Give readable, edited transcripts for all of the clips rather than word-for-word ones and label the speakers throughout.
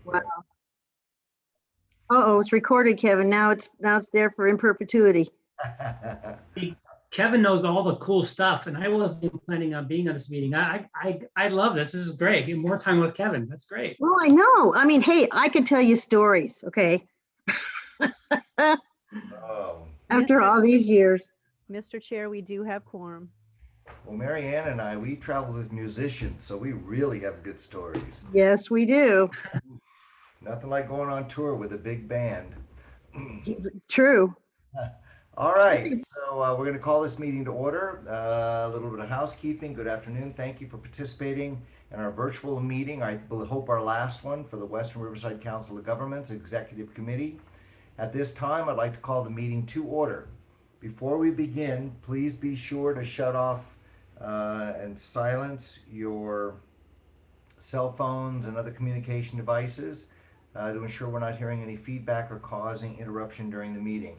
Speaker 1: Wow. Uh-oh, it's recorded, Kevin. Now it's there for in perpetuity.
Speaker 2: Kevin knows all the cool stuff, and I wasn't even planning on being on this meeting. I love this. This is great. Get more time with Kevin. That's great.
Speaker 1: Well, I know. I mean, hey, I could tell you stories, okay? After all these years.
Speaker 3: Mr. Chair, we do have quorum.
Speaker 4: Well, Mary Ann and I, we traveled with musicians, so we really have good stories.
Speaker 1: Yes, we do.
Speaker 4: Nothing like going on tour with a big band.
Speaker 1: True.
Speaker 4: All right, so we're going to call this meeting to order. A little bit of housekeeping. Good afternoon. Thank you for participating in our virtual meeting. I hope our last one for the Western Riverside Council of Governments Executive Committee. At this time, I'd like to call the meeting to order. Before we begin, please be sure to shut off and silence your cell phones and other communication devices to ensure we're not hearing any feedback or causing interruption during the meeting.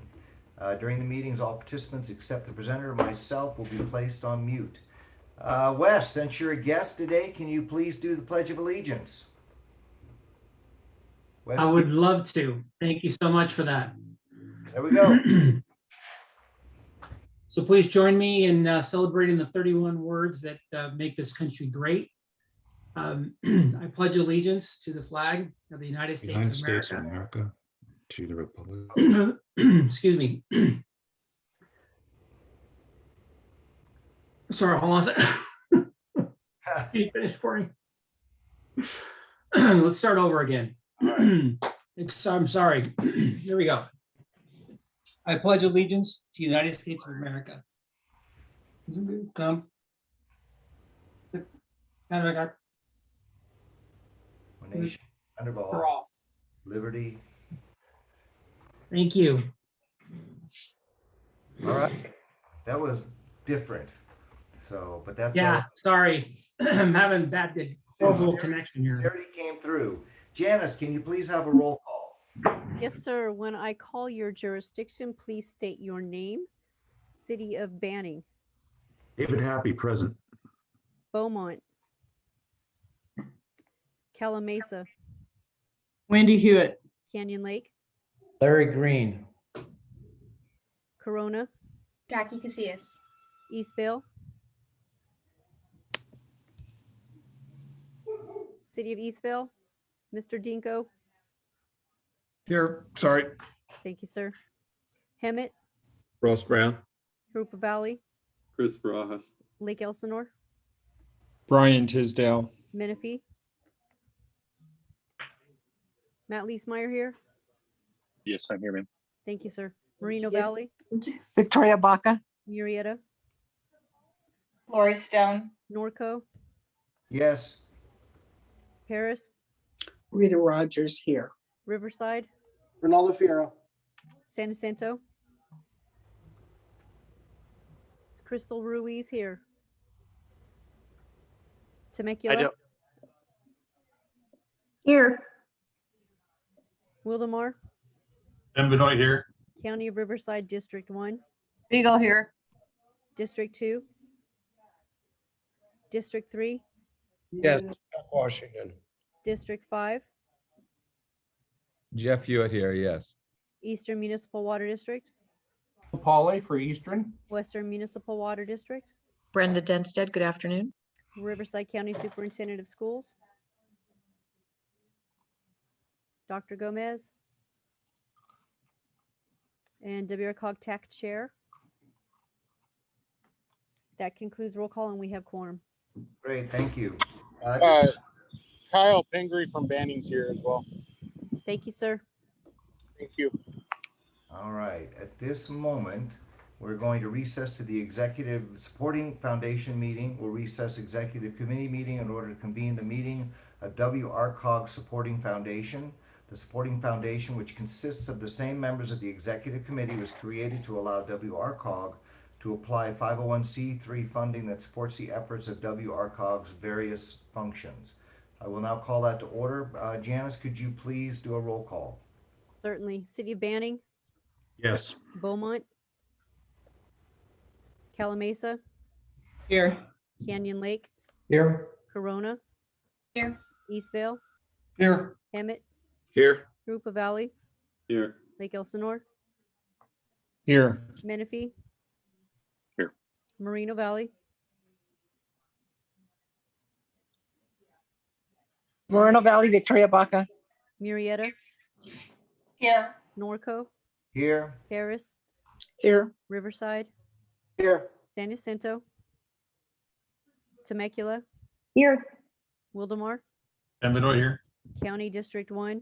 Speaker 4: During the meetings, all participants except the presenter and myself will be placed on mute. Wes, since you're a guest today, can you please do the Pledge of Allegiance? Wes,
Speaker 2: I would love to. Thank you so much for that.
Speaker 4: there we go.
Speaker 2: So please join me in celebrating the 31 words that make this country great. I pledge allegiance to the flag of the United States of America.
Speaker 5: To the republic.
Speaker 2: Excuse me. Sorry, hold on a second. Can you finish for me? Let's start over again. I'm sorry. Here we go. I pledge allegiance to the United States of America. Come.
Speaker 4: One nation, under
Speaker 2: For
Speaker 4: God,
Speaker 2: all.
Speaker 4: liberty.
Speaker 2: Thank you.
Speaker 4: All right, that was different. So, but that's
Speaker 2: Yeah,
Speaker 4: all.
Speaker 2: sorry. I'm having bad global connection here.
Speaker 4: Sincerity came through. Janice, can you please have a roll call?
Speaker 3: Yes, sir. When I call your jurisdiction, please state your name. City of Banning,
Speaker 5: David Happy, present.
Speaker 3: Beaumont, Calamasa,
Speaker 6: Wendy Hewitt.
Speaker 3: Canyon Lake,
Speaker 7: Larry Green.
Speaker 3: Corona,
Speaker 8: Jackie Casillas.
Speaker 3: Eastvale, City of Eastvale, Mr. Dinko.
Speaker 9: Here, sorry.
Speaker 3: Thank you, sir. Hemet,
Speaker 10: Ross Brown.
Speaker 3: Rupa Valley,
Speaker 10: Chris Barajas.
Speaker 3: Lake Elsinore,
Speaker 9: Brian Tisdale.
Speaker 3: Menifee. Matt Leesmeyer here.
Speaker 10: Yes, I'm here, ma'am.
Speaker 3: Thank you, sir. Moreno Valley,
Speaker 6: Victoria Baca.
Speaker 3: Murrieta,
Speaker 8: Lori Stone.
Speaker 3: Norco,
Speaker 4: Yes.
Speaker 3: Paris,
Speaker 6: Rita Rogers here.
Speaker 3: Riverside,
Speaker 9: Ronaldo Fierro.
Speaker 3: San Jacinto. Is Crystal Ruiz here? Temecula,
Speaker 1: Here.
Speaker 3: Wildemar,
Speaker 10: Ben Benoit here.
Speaker 3: County of Riverside, District 1,
Speaker 6: Beagle here.
Speaker 3: District 2, District 3,
Speaker 9: Yes, Washington.
Speaker 3: District 5,
Speaker 11: Jeff Hewitt here, yes.
Speaker 3: Eastern Municipal Water District,
Speaker 9: Pauly for Eastern.
Speaker 3: Western Municipal Water District,
Speaker 12: Brenda Denstead, good afternoon.
Speaker 3: Riverside County Superintendent of Schools, Dr. Gomez, and WRCOG TAC Chair. That concludes roll call, and we have quorum.
Speaker 4: Great, thank you.
Speaker 9: Kyle Pingree from Banning's here as well.
Speaker 3: Thank you, sir.
Speaker 9: Thank you.
Speaker 4: All right, at this moment, we're going to recess to the Executive Supporting Foundation meeting. We'll recess Executive Committee meeting in order to convene the meeting of WRCOG Supporting Foundation. The Supporting Foundation, which consists of the same members of the Executive Committee, was created to allow WRCOG to apply 501c3 funding that supports the efforts of WRCOG's various functions. I will now call that to order. Janice, could you please do a roll call?
Speaker 3: Certainly. City of Banning,
Speaker 5: Yes.
Speaker 3: Beaumont, Calamasa,
Speaker 6: Here.
Speaker 7: Here.
Speaker 3: Canyon Lake,
Speaker 7: Here.
Speaker 3: Corona,
Speaker 8: Here.
Speaker 3: Eastvale,
Speaker 9: Here.
Speaker 3: Hemet,
Speaker 10: Here.
Speaker 3: Rupa Valley,
Speaker 10: Here.
Speaker 3: Lake Elsinore,
Speaker 9: Here.
Speaker 3: Menifee.
Speaker 10: Here.
Speaker 3: Moreno Valley,
Speaker 6: Moreno Valley, Victoria Baca.
Speaker 3: Murrieta,
Speaker 8: Here.
Speaker 3: Norco,
Speaker 4: Here.
Speaker 3: Harris,
Speaker 6: Here.
Speaker 3: Riverside,
Speaker 9: Here.
Speaker 3: San Jacinto, Temecula,
Speaker 1: Here.
Speaker 3: Wildemar,
Speaker 10: Ben Benoit here.
Speaker 3: County District 1,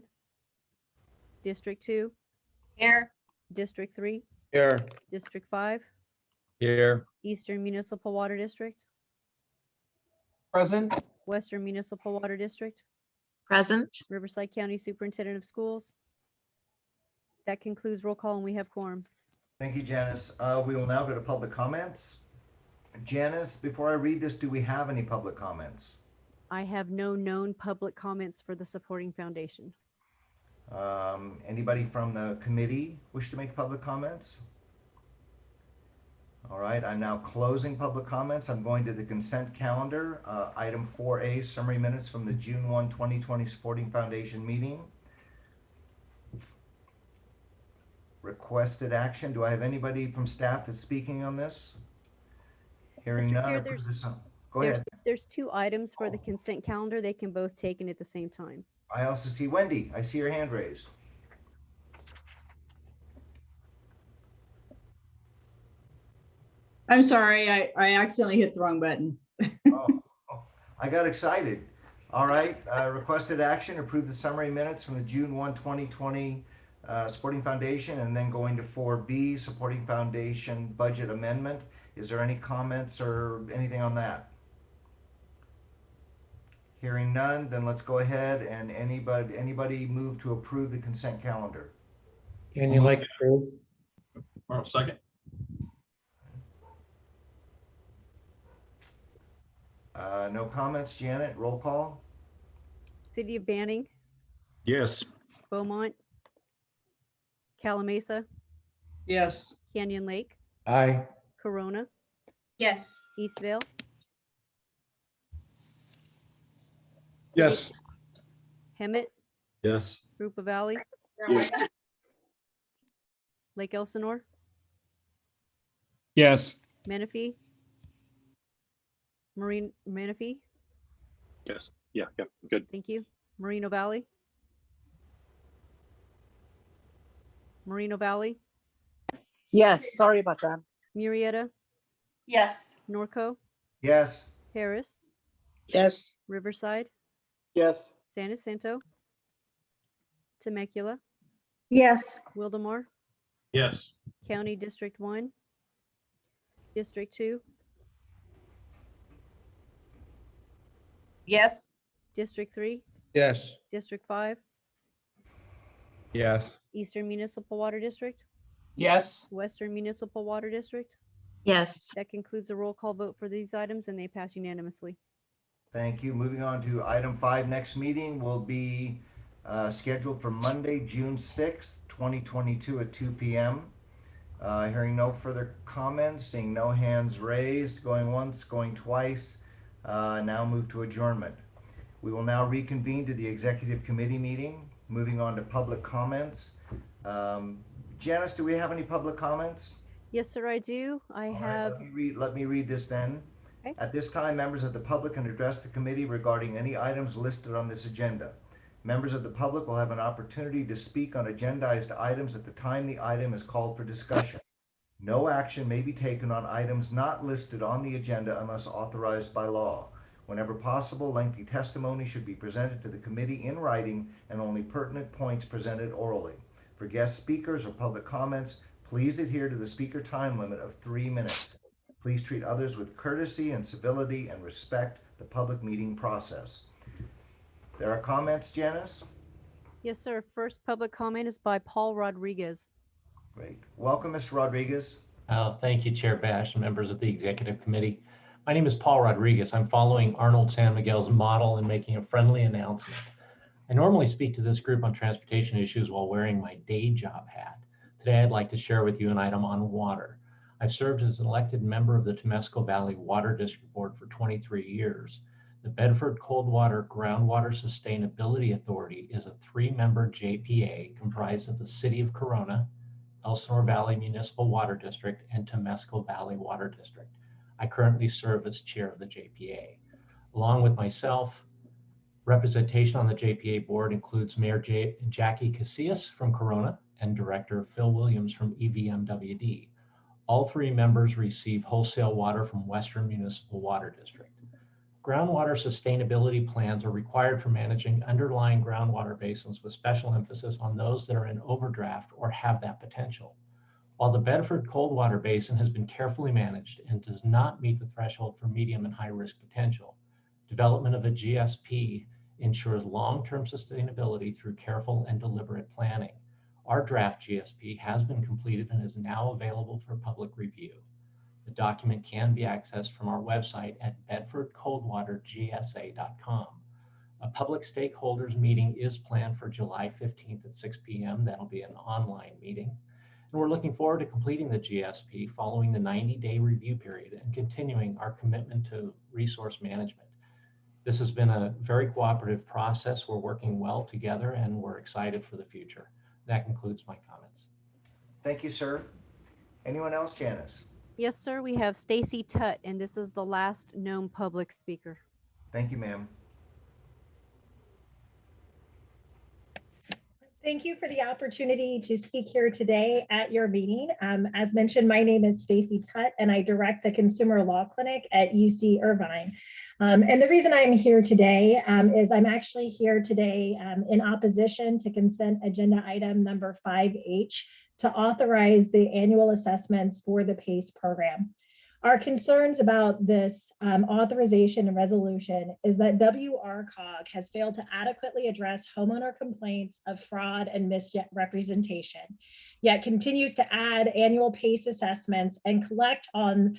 Speaker 3: District 2,
Speaker 8: Here.
Speaker 3: District 3,
Speaker 9: Here.
Speaker 3: District 5,
Speaker 10: Here.
Speaker 3: Eastern Municipal Water District,
Speaker 9: Present.
Speaker 3: Western Municipal Water District,
Speaker 12: Present.
Speaker 3: Riverside County Superintendent of Schools. That concludes roll call and we have quorum.
Speaker 4: Thank you, Janice. We will now go to public comments. Janice, before I read this, do we have any public comments?
Speaker 3: I have no known public comments for the supporting foundation.
Speaker 4: Anybody from the committee wish to make public comments? All right, I'm now closing public comments. I'm going to the consent calendar. Item 4A, summary minutes from the June 1, 2020 Supporting Foundation meeting. Requested action. Do I have anybody from staff that's speaking on this? Hearing
Speaker 3: Mr.
Speaker 4: none.
Speaker 3: Chair,
Speaker 4: approve this on- Go
Speaker 3: There's,
Speaker 4: ahead.
Speaker 3: there's 2 items for the consent calendar. They can both taken at the same time.
Speaker 4: I also see Wendy. I see your hand raised.
Speaker 6: I'm sorry, I accidentally hit the wrong button.
Speaker 4: Oh, I got excited. All right, requested action, approve the summary minutes from the June 1, 2020 Supporting Foundation, and then going to 4B, Supporting Foundation Budget Amendment. Is there any comments or anything on that? Hearing none, then let's go ahead and anybody move to approve the consent calendar.
Speaker 7: Can you like approve?
Speaker 10: Second.
Speaker 4: No comments. Janet, roll call.
Speaker 3: City of Banning,
Speaker 5: Yes.
Speaker 3: Beaumont, Calamasa,
Speaker 6: Yes.
Speaker 3: Canyon Lake,
Speaker 7: Aye.
Speaker 3: Corona,
Speaker 8: Yes.
Speaker 3: Eastvale.
Speaker 9: Yes.
Speaker 3: Hemet,
Speaker 10: Yes.
Speaker 3: Rupa Valley,
Speaker 10: Yes.
Speaker 3: Lake Elsinore,
Speaker 9: Yes.
Speaker 3: Menifee, Menifee,
Speaker 10: Yes. Yeah. Good.
Speaker 3: thank you. Moreno Valley, Moreno Valley,
Speaker 6: Yes, sorry about that.
Speaker 3: Murrieta,
Speaker 8: Yes.
Speaker 3: Norco,
Speaker 4: Yes.
Speaker 3: Harris,
Speaker 6: Yes.
Speaker 3: Riverside,
Speaker 9: Yes.
Speaker 3: San Jacinto, Temecula,
Speaker 1: Yes.
Speaker 3: Wildemar,
Speaker 10: Yes.
Speaker 3: County District 1, District 2,
Speaker 8: Yes.
Speaker 3: District 3,
Speaker 9: Yes.
Speaker 3: District 5,
Speaker 9: Yes.
Speaker 3: Eastern Municipal Water District,
Speaker 9: Yes.
Speaker 3: Western Municipal Water District.
Speaker 12: Yes.
Speaker 3: That concludes the roll call vote for these items and they pass unanimously.
Speaker 4: Thank you. Moving on to item 5, next meeting will be scheduled for Monday, June 6th, 2022 at 2 p.m. Hearing no further comments, seeing no hands raised, going once, going twice, now move to adjournment. We will now reconvene to the executive committee meeting. Moving on to public comments. Janice, do we have any public comments?
Speaker 3: Yes, sir, I do. I
Speaker 4: All right,
Speaker 3: have,
Speaker 4: let me read this then.
Speaker 3: Okay.
Speaker 4: At this time, members of the public can address the committee regarding any items listed on this agenda. Members of the public will have an opportunity to speak on agendized items at the time the item is called for discussion. No action may be taken on items not listed on the agenda unless authorized by law. Whenever possible, lengthy testimony should be presented to the committee in writing and only pertinent points presented orally. For guest speakers or public comments, please adhere to the speaker time limit of 3 minutes. Please treat others with courtesy and civility and respect the public meeting process. There are comments, Janice?
Speaker 3: yes, sir. First public comment is by Paul Rodriguez.
Speaker 4: Great. Welcome, Mr. Rodriguez.
Speaker 7: Oh, thank you, Chair Bash and members of the Executive Committee. My name is Paul Rodriguez. I'm following Arnold San Miguel's model and making a friendly announcement. I normally speak to this group on transportation issues while wearing my day job hat. Today, I'd like to share with you an item on water. I've served as an elected member of the Temescal Valley Water District Board for 23 years. The Bedford Coldwater Groundwater Sustainability Authority is a 3-member JPA comprised of the City of Corona, Elsinore Valley Municipal Water District, and Temescal Valley Water District. I currently serve as chair of the JPA. Along with myself, representation on the JPA board includes Mayor Jackie Casillas from Corona and Director Phil Williams from EVMWD. All 3 members receive wholesale water from Western Municipal Water District. Groundwater sustainability plans are required for managing underlying groundwater basins with special emphasis on those that are in overdraft or have that potential. While the Bedford Coldwater Basin has been carefully managed and does not meet the threshold for medium and high risk potential, development of a GSP ensures long-term sustainability through careful and deliberate planning. Our draft GSP has been completed and is now available for public review. The document can be accessed from our website at bedfordcoldwatergsa.com. A public stakeholders meeting is planned for July 15th at 6 p.m. That'll be an online meeting. And we're looking forward to completing the GSP following the 90-day review period and continuing our commitment to resource management. This has been a very cooperative process. We're working well together and we're excited for the future. That concludes my comments.
Speaker 4: Thank you, sir. Anyone else, Janice?
Speaker 3: Yes, sir. We have Stacy Tutt, and this is the last known public speaker.
Speaker 4: Thank you, ma'am.
Speaker 11: Thank you for the opportunity to speak here today at your meeting. As mentioned, my name is Stacy Tutt, and I direct the Consumer Law Clinic at UC Irvine. And the reason I'm here today is I'm actually here today in opposition to consent agenda item number 5H to authorize the annual assessments for the PACE program. Our concerns about this authorization and resolution is that WRCOG has failed to adequately address homeowner complaints of fraud and misrepresentation, yet continues to add annual PACE assessments and collect on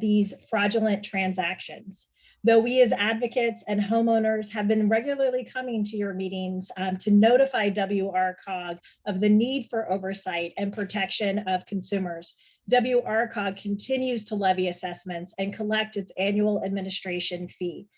Speaker 11: these fraudulent transactions. Though we as advocates and homeowners have been regularly coming to your meetings to notify WRCOG of the need for oversight and protection of consumers, WRCOG continues to levy assessments and collect its annual administration fee.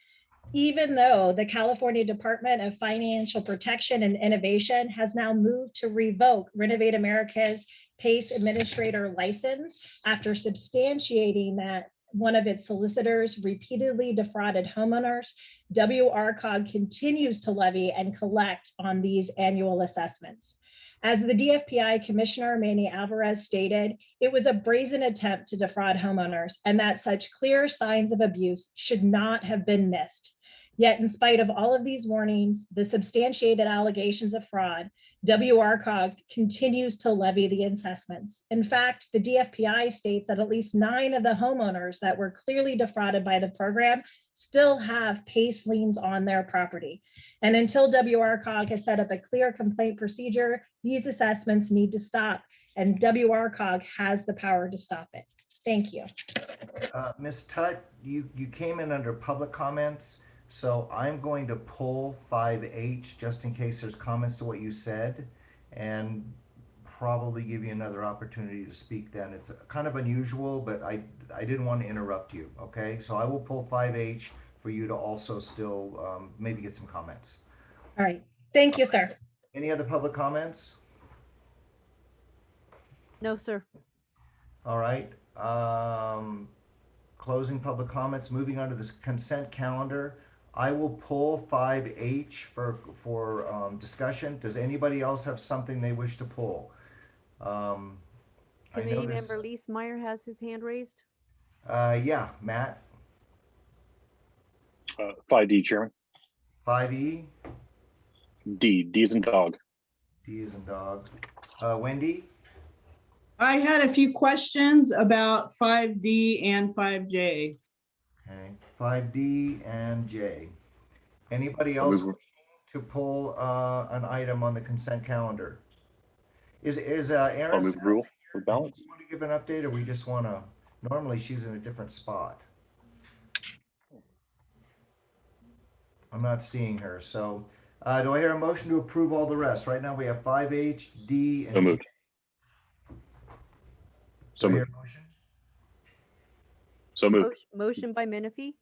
Speaker 11: Even though the California Department of Financial Protection and Innovation has now moved to revoke Renovate America's PACE administrator license after substantiating that one of its solicitors repeatedly defrauded homeowners, WRCOG continues to levy and collect on these annual assessments. As the DFPI Commissioner Manny Alvarez stated, it was a brazen attempt to defraud homeowners and that such clear signs of abuse should not have been missed. Yet in spite of all of these warnings, the substantiated allegations of fraud, WRCOG continues to levy the assessments. In fact, the DFPI states that at least 9 of the homeowners that were clearly defrauded by the program still have PACE liens on their property. And until WRCOG has set up a clear complaint procedure, these assessments need to stop, and WRCOG has the power to stop it. Thank you.
Speaker 4: Ms. Tutt, you came in under public comments. So I'm going to pull 5H just in case there's comments to what you said, and probably give you another opportunity to speak then. It's kind of unusual, but I didn't want to interrupt you, okay? So I will pull 5H for you to also still maybe get some comments.
Speaker 11: All right, thank you, sir.
Speaker 4: Any other public comments?
Speaker 3: No, sir.
Speaker 4: All right, closing public comments, moving on to this consent calendar. I will pull 5H for discussion. Does anybody else have something they wish to pull?
Speaker 3: Committee member Lise Meyer has his hand raised.
Speaker 4: Yeah, Matt.
Speaker 10: 5D, Chairman.
Speaker 4: 5E.
Speaker 10: D as in dog.
Speaker 4: D as in dog. Wendy.
Speaker 6: I had a few questions about 5D and 5J.
Speaker 4: Okay, 5D and J. Anybody else to pull an item on the consent calendar? Is Erin?
Speaker 10: I'll move rule for balance.
Speaker 4: Do you want to give an update, or we just want to? Normally, she's in a different spot. I'm not seeing her. So, do I hear a motion to approve all the rest? Right now, we have 5H, D, and
Speaker 10: So moved. So
Speaker 4: J.
Speaker 10: moved. So moved.
Speaker 3: Motion by Menifee.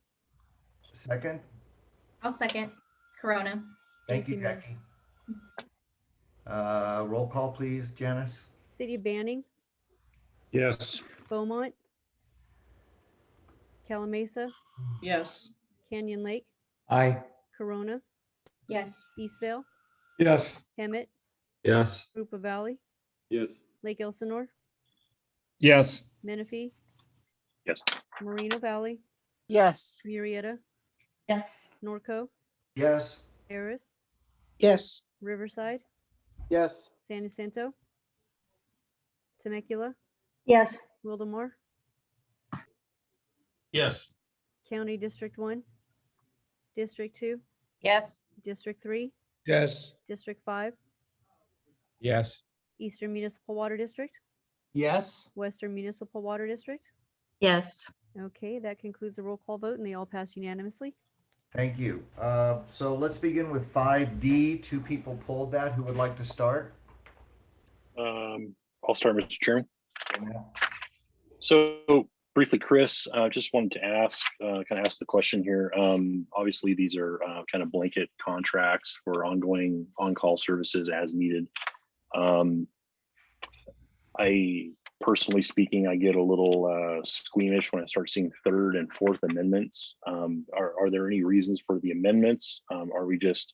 Speaker 4: Second.
Speaker 8: I'll second. Corona.
Speaker 4: Thank you,
Speaker 3: Thank you, ma'am.
Speaker 4: Jackie. Roll call, please, Janice.
Speaker 3: City of Banning,
Speaker 5: Yes.
Speaker 3: Beaumont, Calamasa,
Speaker 6: Yes.
Speaker 3: Canyon Lake,
Speaker 9: Aye.
Speaker 3: Corona,
Speaker 8: Yes.
Speaker 3: Eastvale,
Speaker 9: Yes.
Speaker 3: Hemet,
Speaker 9: Yes.
Speaker 3: Rupa Valley,
Speaker 9: Yes.
Speaker 3: Lake Elsinore,
Speaker 9: Yes.
Speaker 3: Menifee,
Speaker 10: Yes.
Speaker 3: Moreno Valley,
Speaker 12: Yes.
Speaker 3: Murrieta,
Speaker 8: Yes.
Speaker 3: Norco,
Speaker 4: Yes.
Speaker 3: Harris,
Speaker 9: Yes.
Speaker 3: Riverside,
Speaker 9: Yes.
Speaker 3: San Jacinto, Temecula,
Speaker 1: Yes.
Speaker 3: Wildemore,
Speaker 9: Yes.
Speaker 3: County District 1, District 2,
Speaker 8: Yes.
Speaker 3: District 3,
Speaker 9: Yes.
Speaker 3: District 5,
Speaker 9: Yes.
Speaker 3: Eastern Municipal Water District,
Speaker 9: Yes.
Speaker 3: Western Municipal Water District.
Speaker 12: Yes.
Speaker 3: Okay, that concludes the roll call vote and they all pass unanimously.
Speaker 4: Thank you. So let's begin with 5D. 2 people pulled that. Who would like to start?
Speaker 10: I'll start, Mr. Chairman. So briefly, Chris, just wanted to ask, kind of ask the question here. Obviously, these are kind of blanket contracts for ongoing on-call services as needed. I personally speaking, I get a little squeamish when I start seeing 3rd and 4th amendments. Are there any reasons for the amendments? Are we just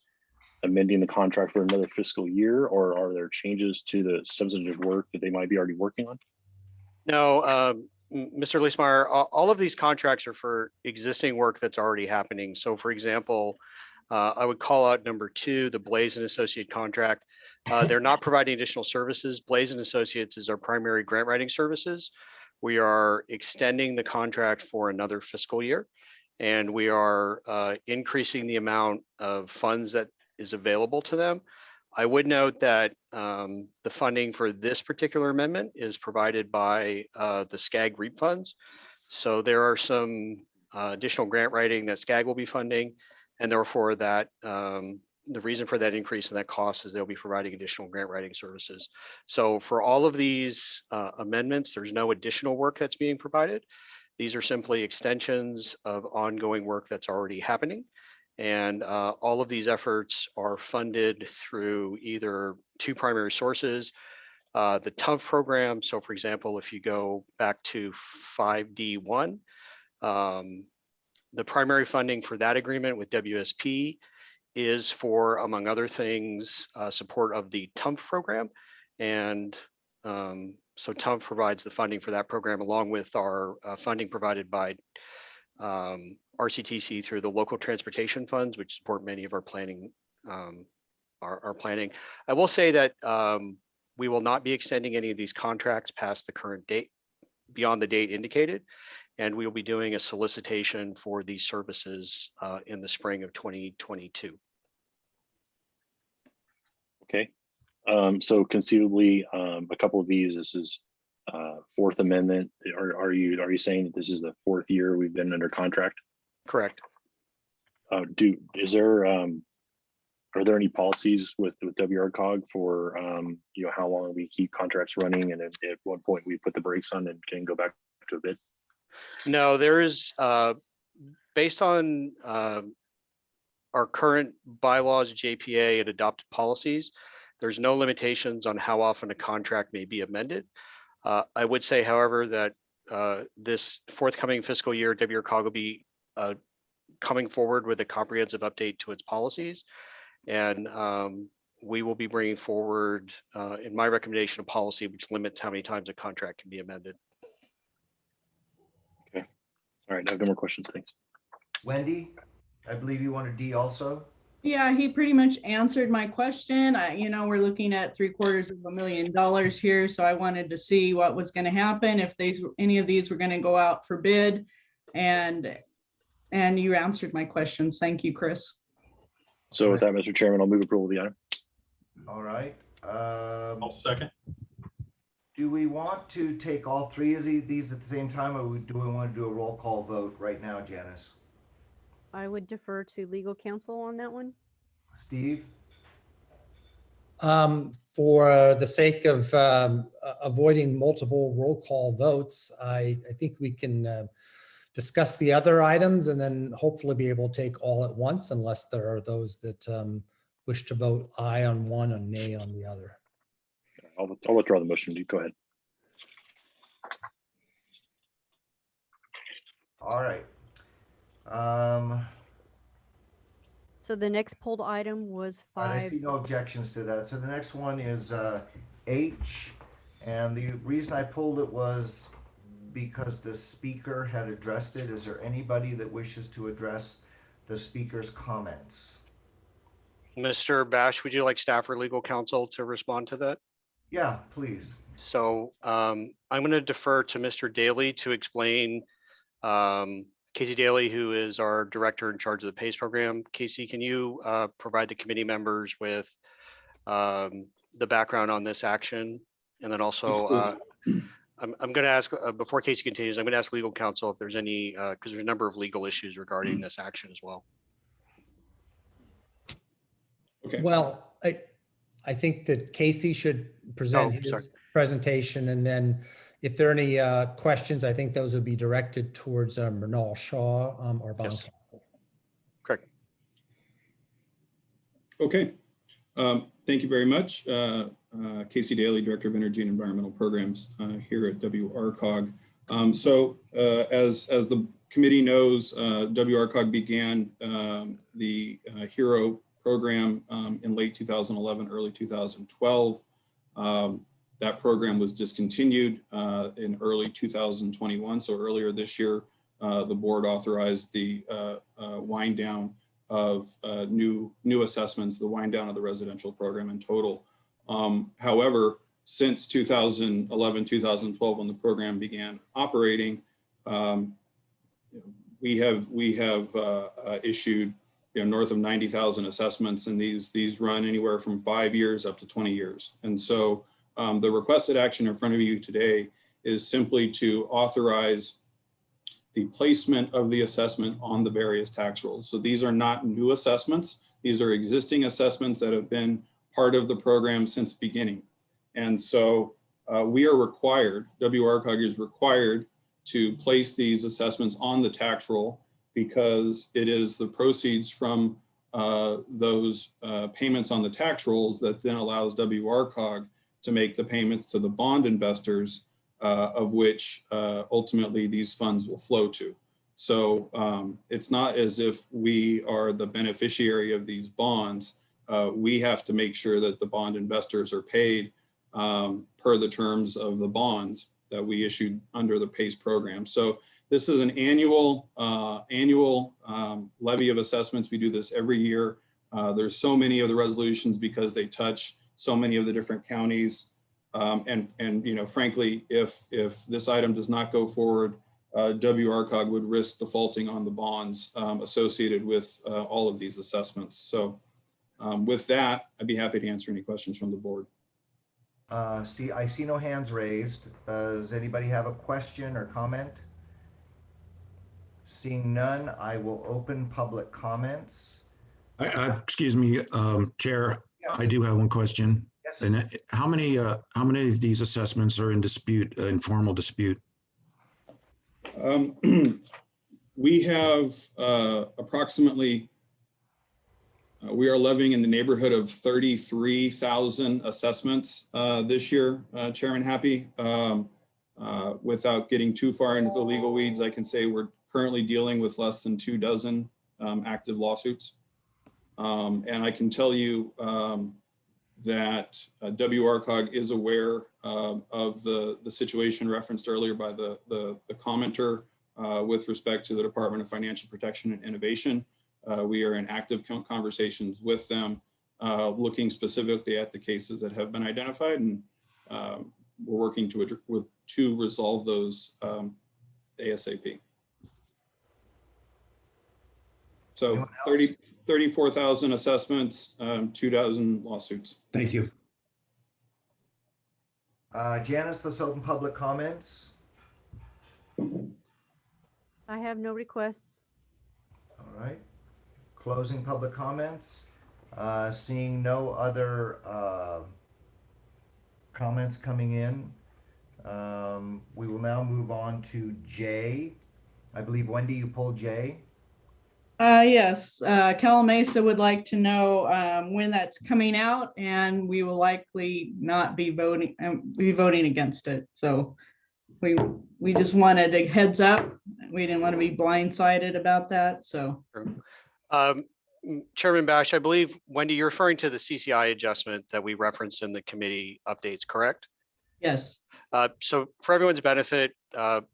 Speaker 10: amending the contract for another fiscal year, or are there changes to the substantive work that they might be already working on?
Speaker 13: No, Mr. Leesmeyer, all of these contracts are for existing work that's already happening. So for example, I would call out number 2, the Blaze and Associate contract. They're not providing additional services. Blaze and Associates is our primary grant writing services. We are extending the contract for another fiscal year, and we are increasing the amount of funds that is available to them. I would note that the funding for this particular amendment is provided by the SCAG REAP funds. So there are some additional grant writing that SCAG will be funding, and therefore that the reason for that increase in that cost is they'll be providing additional grant writing services. So for all of these amendments, there's no additional work that's being provided. These are simply extensions of ongoing work that's already happening. And all of these efforts are funded through either 2 primary sources, the TUMF program. So for example, if you go back to 5D1, the primary funding for that agreement with WSP is for, among other things, support of the TUMF program. And so TUMF provides the funding for that program along with our funding provided by RCTC through the local transportation funds, which support many of our planning. Our planning. I will say that we will not be extending any of these contracts past the current date, beyond the date indicated, and we will be doing a solicitation for these services in the spring of 2022.
Speaker 10: Okay, so conceivably, a couple of these, this is 4th amendment. Are you saying that this is the 4th year we've been under contract?
Speaker 13: Correct.
Speaker 10: Are there any policies with WRCOG for how long we keep contracts running, and at what point we put the brakes on and can go back to a bid?
Speaker 13: No, there is based on our current bylaws, JPA, and adopted policies, there's no limitations on how often a contract may be amended. I would say, however, that this forthcoming fiscal year, WRCOG will be coming forward with a comprehensive update to its policies. And we will be bringing forward, in my recommendation, a policy which limits how many times a contract can be amended.
Speaker 10: Okay. All right. I have no more questions. Thanks.
Speaker 4: Wendy, I believe you wanted D also.
Speaker 6: Yeah, he pretty much answered my question. We're looking at $750,000 here. So I wanted to see what was going to happen if any of these were going to go out for bid. And you answered my questions. Thank you, Chris.
Speaker 10: So with that, Mr. Chairman, I'll move approval of the item.
Speaker 4: All right.
Speaker 9: I'll second.
Speaker 4: Do we want to take all 3 of these at the same time, or do we want to do a roll call vote right now, Janice?
Speaker 3: I would defer to legal counsel on that one.
Speaker 4: Steve?
Speaker 14: For the sake of avoiding multiple roll call votes, I think we can discuss the other items and then hopefully be able to take all at once unless there are those that wish to vote aye on one and nay on the other.
Speaker 10: I'll withdraw the motion. You go ahead.
Speaker 4: All right.
Speaker 3: So the next pulled item was
Speaker 4: All right, I
Speaker 3: 5.
Speaker 4: see no objections to that. So the next one is H. And the reason I pulled it was because the speaker had addressed it. Is there anybody that wishes to address the speaker's comments?
Speaker 13: Mr. Bash, would you like staff or legal counsel to respond to that?
Speaker 4: Yeah, please.
Speaker 13: So I'm going to defer to Mr. Daly to explain. Casey Daly, who is our director in charge of the PACE program. Casey, can you provide the committee members with the background on this action? And then also, I'm going to ask, before Casey continues, I'm going to ask legal counsel if there's any, because there's a number of legal issues regarding this action as well.
Speaker 9: Okay.
Speaker 14: Well, I think that Casey should present his presentation, and then if there are any questions, I think those would be directed towards Mrinal Shaw, our bond counsel.
Speaker 13: Correct.
Speaker 9: Okay. Thank you very much. Casey Daly, Director of Energy and Environmental Programs here at WRCOG. As the committee knows, WRCOG began the HERO program in late 2011, early 2012. That program was discontinued in early 2021. So earlier this year, the board authorized the wind down of new assessments, the wind down of the residential program in total. However, since 2011, 2012, when the program began operating, we have issued north of 90,000 assessments, and these run anywhere from 5 years up to 20 years. And so the requested action in front of you today is simply to authorize the placement of the assessment on the various tax rolls. So these are not new assessments. These are existing assessments that have been part of the program since beginning. And so we are required, WRCOG is required to place these assessments on the tax roll because it is the proceeds from those payments on the tax rolls that then allows WRCOG to make the payments to the bond investors of which ultimately these funds will flow to. So it's not as if we are the beneficiary of these bonds. We have to make sure that the bond investors are paid per the terms of the bonds that we issued under the PACE program. So this is an annual levy of assessments. We do this every year. There's so many of the resolutions because they touch so many of the different counties. And frankly, if this item does not go forward, WRCOG would risk defaulting on the bonds associated with all of these assessments. So with that, I'd be happy to answer any questions from the board.
Speaker 4: I see no hands raised. Does anybody have a question or comment? Seeing none, I will open public comments.
Speaker 5: Excuse me, Chair,
Speaker 4: Yes.
Speaker 5: I do have one question.
Speaker 4: Yes.
Speaker 5: And how many of these assessments are in dispute, informal dispute?
Speaker 9: We have approximately, we are levying in the neighborhood of 33,000 assessments this year, Chairman Happy. Without getting too far into the legal weeds, I can say we're currently dealing with less than 24 active lawsuits. And I can tell you that WRCOG is aware of the situation referenced earlier by the commenter with respect to the Department of Financial Protection and Innovation. We are in active conversations with them, looking specifically at the cases that have been identified, and we're working to resolve those ASAP. So 34,000 assessments, 24 lawsuits.
Speaker 5: Thank you.
Speaker 4: Janice, let's open public comments.
Speaker 3: I have no requests.
Speaker 4: All right. Closing public comments. Seeing no other comments coming in, we will now move on to J. I believe Wendy, you pulled J.
Speaker 6: Yes, Calamasa would like to know when that's coming out, and we will likely not be voting against it. So we just wanted a heads up. We didn't want to be blindsided about that, so.
Speaker 13: Chairman Bash, I believe, Wendy, you're referring to the CCI adjustment that we referenced in the committee updates, correct?
Speaker 6: Yes.
Speaker 13: So for everyone's benefit,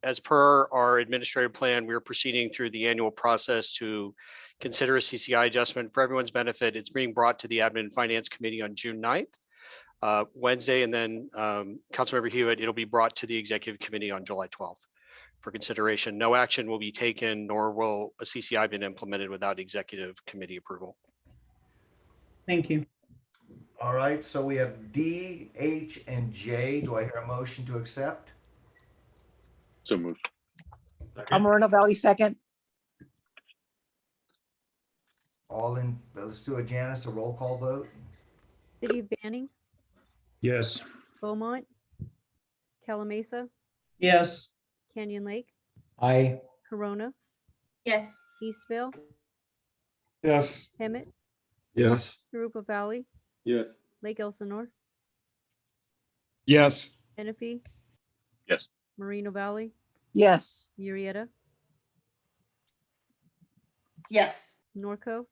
Speaker 13: as per our administrative plan, we're proceeding through the annual process to consider a CCI adjustment. For everyone's benefit, it's being brought to the Admin and Finance Committee on June 9th, Wednesday, and then Councilmember Hewitt, it'll be brought to the Executive Committee on July 12th for consideration. No action will be taken, nor will a CCI be implemented without Executive Committee approval.
Speaker 6: Thank you.
Speaker 4: All right, so we have D, H, and J. Do I hear a motion to accept?
Speaker 10: So moved.
Speaker 12: Moreno Valley, second.
Speaker 4: Let's do a Janice, a roll call vote.
Speaker 3: City of Banning,
Speaker 5: Yes.
Speaker 3: Beaumont, Calamasa,
Speaker 6: Yes.
Speaker 3: Canyon Lake,
Speaker 7: Aye.
Speaker 3: Corona,
Speaker 8: Yes.
Speaker 3: Eastville,
Speaker 15: Yes.
Speaker 3: Hemet,
Speaker 15: Yes.
Speaker 3: Garupa Valley,
Speaker 15: Yes.
Speaker 3: Lake Elsinore,
Speaker 15: Yes.
Speaker 3: Menifee,
Speaker 10: Yes.
Speaker 3: Moreno Valley,
Speaker 12: Yes.
Speaker 3: Murrieta,
Speaker 8: Yes.
Speaker 3: Norco,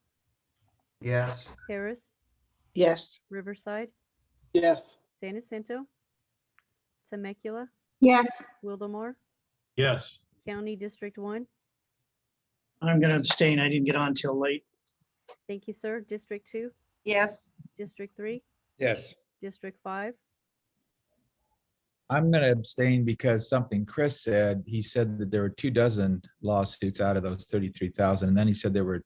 Speaker 4: Yes.
Speaker 3: Harris,
Speaker 12: Yes.
Speaker 3: Riverside,
Speaker 15: Yes.
Speaker 3: San Jacinto, Temecula,
Speaker 1: Yes.
Speaker 3: Wildemore,
Speaker 15: Yes.
Speaker 3: County District 1.
Speaker 16: I'm going to abstain. I didn't get on till late.
Speaker 3: Thank you, sir. District 2,
Speaker 8: Yes.
Speaker 3: District 3,
Speaker 15: Yes.
Speaker 3: District 5,
Speaker 17: I'm going to abstain because something Chris said. He said that there were 24 lawsuits out of those 33,000, and then he said there were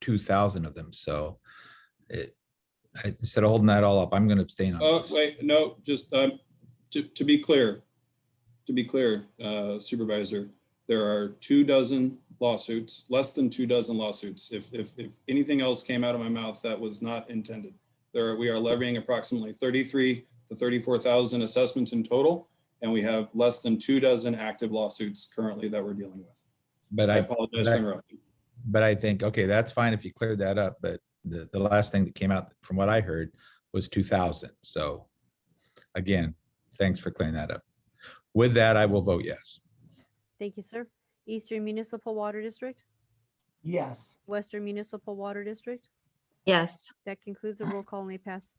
Speaker 17: 2,000 of them. So instead of holding that all up, I'm going to abstain on
Speaker 9: Oh,
Speaker 17: this.
Speaker 9: wait, no, just to be clear, Supervisor, there are 24 lawsuits, less than 24 lawsuits. If anything else came out of my mouth that was not intended, we are levying approximately 33 to 34,000 assessments in total, and we have less than 24 active lawsuits currently that we're dealing with.
Speaker 17: But
Speaker 9: I apologize for interrupting.
Speaker 17: But I think, okay, that's fine if you cleared that up. But the last thing that came out from what I heard was 2,000. So again, thanks for clearing that up. With that, I will vote yes.
Speaker 3: thank you, sir. Eastern Municipal Water District,
Speaker 15: Yes.
Speaker 3: Western Municipal Water District.
Speaker 12: Yes.
Speaker 3: That concludes the roll call and they pass.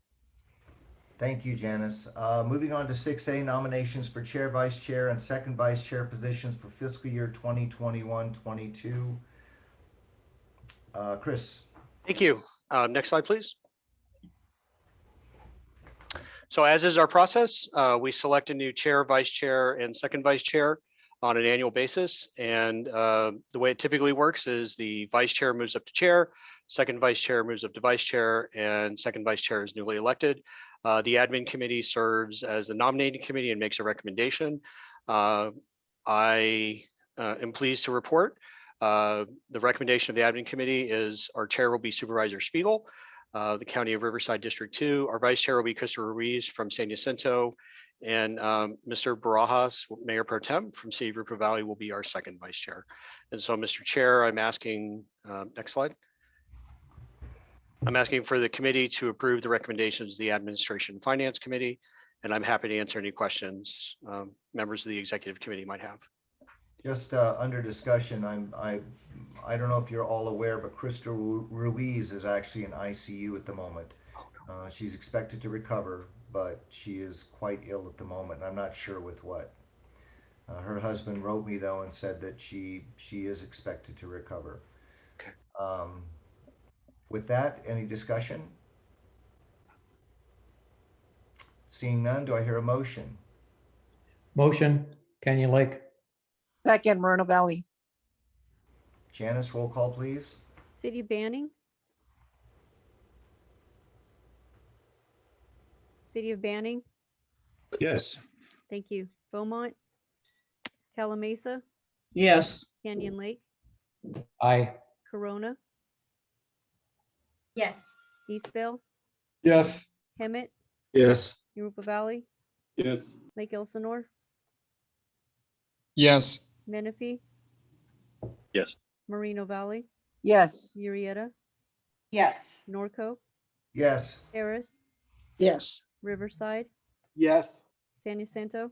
Speaker 4: Thank you, Janice. Moving on to 6A, nominations for chair, vice chair, and second vice chair positions for fiscal year 2021-22. Chris.
Speaker 13: Thank you. Next slide, please. So as is our process, we select a new chair, vice chair, and second vice chair on an annual basis. And the way it typically works is the vice chair moves up to chair, second vice chair moves up to vice chair, and second vice chair is newly elected. The admin committee serves as the nominating committee and makes a recommendation. I am pleased to report the recommendation of the admin committee is our chair will be Supervisor Spiegel, the County of Riverside District 2. Our vice chair will be Christopher Ruiz from San Jacinto, and Mr. Barajas, Mayor Pro Tem from City of Rupa Valley, will be our second vice chair. And so, Mr. Chair, I'm asking, next slide. I'm asking for the committee to approve the recommendations of the Administration and Finance Committee, and I'm happy to answer any questions members of the Executive Committee might have.
Speaker 4: Just under discussion, I don't know if you're all aware, but Krista Ruiz is actually in ICU at the moment. She's expected to recover, but she is quite ill at the moment. I'm not sure with what. Her husband wrote me though and said that she is expected to recover.
Speaker 13: Okay.
Speaker 4: With that, any discussion? Seeing none, do I hear a motion?
Speaker 7: Motion, Canyon Lake.
Speaker 12: Second, Moreno Valley.
Speaker 4: Janice, roll call, please.
Speaker 3: City of Banning, City of Banning,
Speaker 5: Yes.
Speaker 3: thank you. Beaumont, Calamasa,
Speaker 6: Yes.
Speaker 3: Canyon Lake,
Speaker 7: Aye.
Speaker 3: Corona,
Speaker 8: Yes.
Speaker 3: Eastville,
Speaker 15: Yes.
Speaker 3: Hemet,
Speaker 15: Yes.
Speaker 3: Urupa Valley,
Speaker 15: Yes.
Speaker 3: Lake Elsinore,
Speaker 15: Yes.
Speaker 3: Menifee,
Speaker 10: Yes.
Speaker 3: Moreno Valley,
Speaker 12: Yes.
Speaker 3: Murrieta,
Speaker 8: Yes.
Speaker 3: Norco,
Speaker 4: Yes.
Speaker 3: Harris,
Speaker 12: Yes.
Speaker 3: Riverside,
Speaker 15: Yes.
Speaker 3: San Jacinto,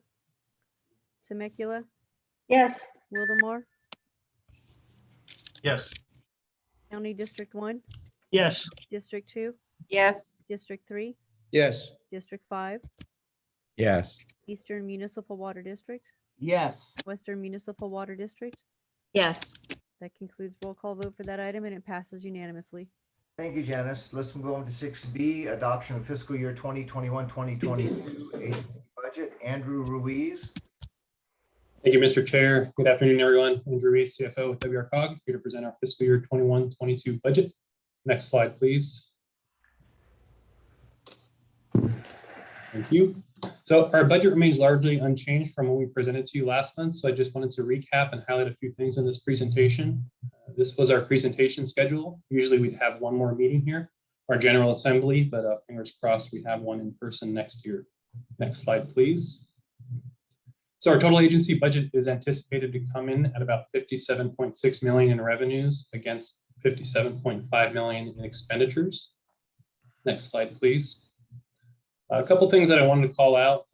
Speaker 3: Temecula,
Speaker 8: Yes.
Speaker 3: Wildemar,
Speaker 15: Yes.
Speaker 3: County District 1,
Speaker 16: Yes.
Speaker 3: District 2,
Speaker 8: Yes.
Speaker 3: District 3,
Speaker 15: Yes.
Speaker 3: District 5,
Speaker 17: Yes.
Speaker 3: Eastern Municipal Water District,
Speaker 15: Yes.
Speaker 3: Western Municipal Water District.
Speaker 12: Yes.
Speaker 3: That concludes roll call vote for that item, and it passes unanimously.
Speaker 4: Thank you, Janice. Let's move on to 6B, adoption of fiscal year 2021-2022 agency budget. Andrew Ruiz.
Speaker 18: Thank you, Mr. Chair. Good afternoon, everyone. Andrew Reese, CFO with WRCOG, here to present our fiscal year 21-22 budget. Next slide, please. Thank you. So our budget remains largely unchanged from what we presented to you last month. So I just wanted to recap and highlight a few things in this presentation. This was our presentation schedule. Usually we'd have one more meeting here, our General Assembly, but fingers crossed we have one in person next year. Next slide, please. So our total agency budget is anticipated to come in at about 57.6 million in revenues against 57.5 million in expenditures. Next slide, please. A couple things that I wanted to call out.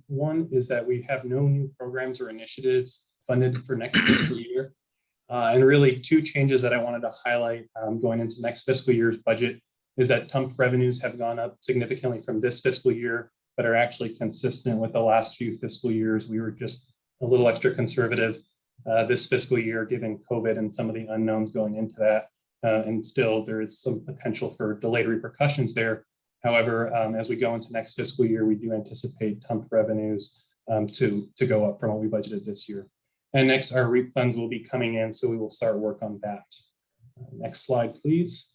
Speaker 18: One is that we have no new programs or initiatives funded for next fiscal year. And really two changes that I wanted to highlight going into next fiscal year's budget is that TUMP revenues have gone up significantly from this fiscal year, but are actually consistent with the last few fiscal years. We were just a little extra conservative this fiscal year, given COVID and some of the unknowns going into that. And still there is some potential for delayed repercussions there. However, as we go into next fiscal year, we do anticipate TUMP revenues to go up from what we budgeted this year. And next, our REAP funds will be coming in, so we will start work on that. Next slide, please.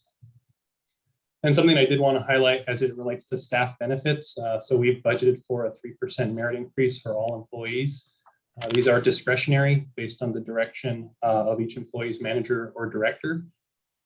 Speaker 18: And something I did want to highlight as it relates to staff benefits. So we've budgeted for a 3% merit increase for all employees. These are discretionary based on the direction of each employee's manager or director.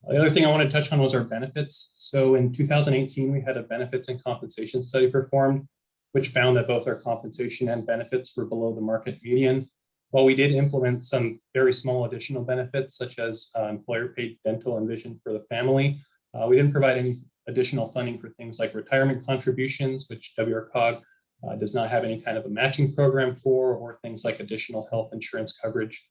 Speaker 18: The other thing I want to touch on was our benefits. So in 2018, we had a benefits and compensation study performed, which found that both our compensation and benefits were below the market median. While we did implement some very small additional benefits, such as employer paid dental and vision for the family, we didn't provide any additional funding for things like retirement contributions, which WRCOG does not have any kind of a matching program for, or things like additional health insurance coverage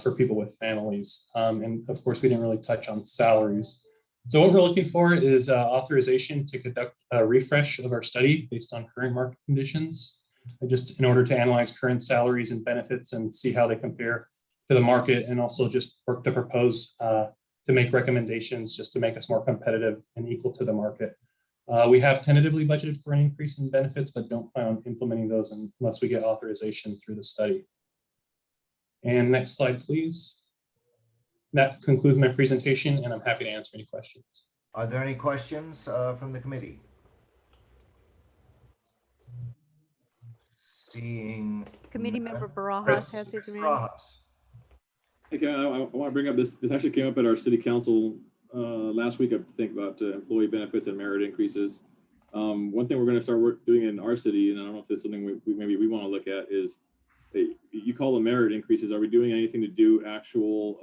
Speaker 18: for people with families. And of course, we didn't really touch on salaries. So what we're looking for is authorization to conduct a refresh of our study based on current market conditions, just in order to analyze current salaries and benefits and see how they compare to the market, and also just work to propose to make recommendations just to make us more competitive and equal to the market. We have tentatively budgeted for an increase in benefits, but don't plan on implementing those unless we get authorization through the study. And next slide, please. That concludes my presentation, and I'm happy to answer any questions.
Speaker 4: Are there any questions from the committee? Seeing
Speaker 3: Committee
Speaker 4: none.
Speaker 3: member Barajas
Speaker 4: Chris
Speaker 3: has his hand.
Speaker 4: Barajas.
Speaker 19: Okay, I want to bring up this actually came up at our city council last week, I think, about employee benefits and merit increases. One thing we're going to start doing in our city, and I don't know if this is something maybe we want to look at, is you call them merit increases. Are we doing anything to do actual,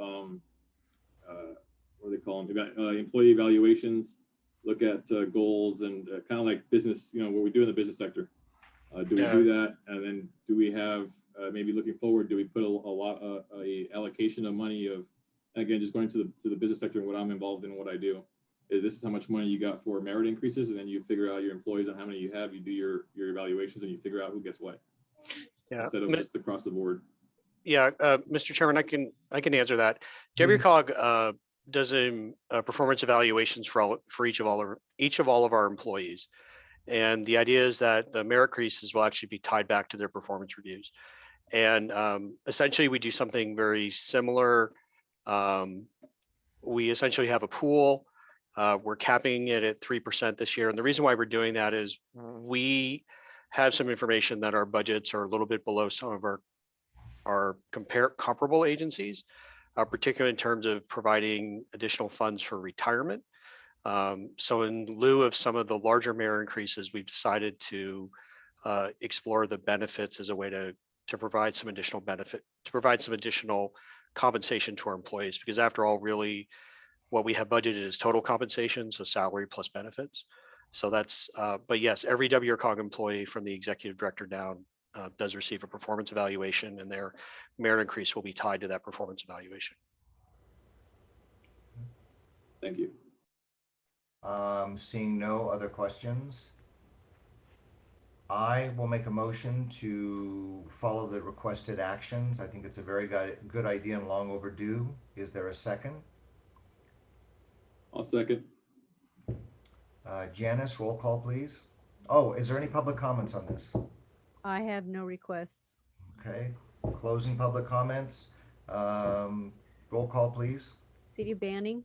Speaker 19: what do they call them, employee evaluations, look at goals and kind of like business, what we do in the business sector? Do we do that? And then do we have, maybe looking forward, do we put a allocation of money of, again, just going to the business sector and what I'm involved in and what I do, is this is how much money you got for merit increases, and then you figure out your employees and how many you have, you do your evaluations and you figure out who gets what.
Speaker 13: Yeah.
Speaker 19: Instead of just across the board.
Speaker 13: Yeah, Mr. Chairman, I can answer that. WCOG does performance evaluations for each of all of our employees, and the idea is that the merit increases will actually be tied back to their performance reviews. And essentially, we do something very similar. We essentially have a pool. We're capping it at 3% this year, and the reason why we're doing that is we have some information that our budgets are a little bit below some of our comparable agencies, particularly in terms of providing additional funds for retirement. So in lieu of some of the larger merit increases, we've decided to explore the benefits as a way to provide some additional benefit, to provide some additional compensation to our employees, because after all, really what we have budgeted is total compensation, so salary plus benefits. So that's, but yes, every WRCOG employee from the executive director down does receive a performance evaluation, and their merit increase will be tied to that performance evaluation.
Speaker 19: Thank you.
Speaker 4: Seeing no other questions, I will make a motion to follow the requested actions. I think it's a very good idea and long overdue. Is there a second?
Speaker 19: I'll second.
Speaker 4: Janice, roll call, please. Oh, is there any public comments on this?
Speaker 3: I have no requests.
Speaker 4: Okay, closing public comments. Roll call, please.
Speaker 3: City of Banning,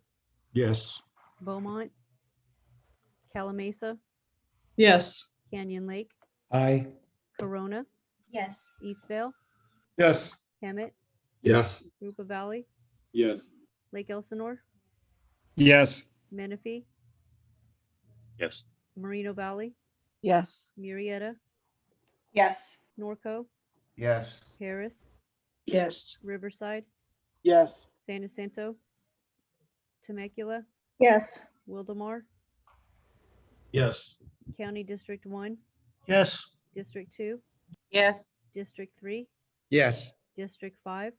Speaker 5: Yes.
Speaker 3: Beaumont, Calamasa,
Speaker 6: Yes.
Speaker 3: Canyon Lake,
Speaker 15: Aye.
Speaker 3: Corona,
Speaker 8: Yes.
Speaker 3: Eastvale,
Speaker 15: Yes.
Speaker 3: Hemet,
Speaker 15: Yes.
Speaker 3: Rupa Valley,
Speaker 19: Yes.
Speaker 3: Lake Elsinore,
Speaker 15: Yes.
Speaker 3: Menifee,
Speaker 10: Yes.
Speaker 3: Moreno Valley,
Speaker 12: Yes.
Speaker 3: Murrieta,
Speaker 8: Yes.
Speaker 3: Norco,
Speaker 4: Yes.
Speaker 3: Harris,
Speaker 12: Yes.
Speaker 3: Riverside,
Speaker 15: Yes.
Speaker 3: San Jacinto, Temecula,
Speaker 1: Yes.
Speaker 3: Wildemar,
Speaker 15: Yes.
Speaker 3: County District 1,
Speaker 16: Yes.
Speaker 3: District 2,
Speaker 8: Yes.
Speaker 3: District 3,
Speaker 15: Yes.
Speaker 3: District 5,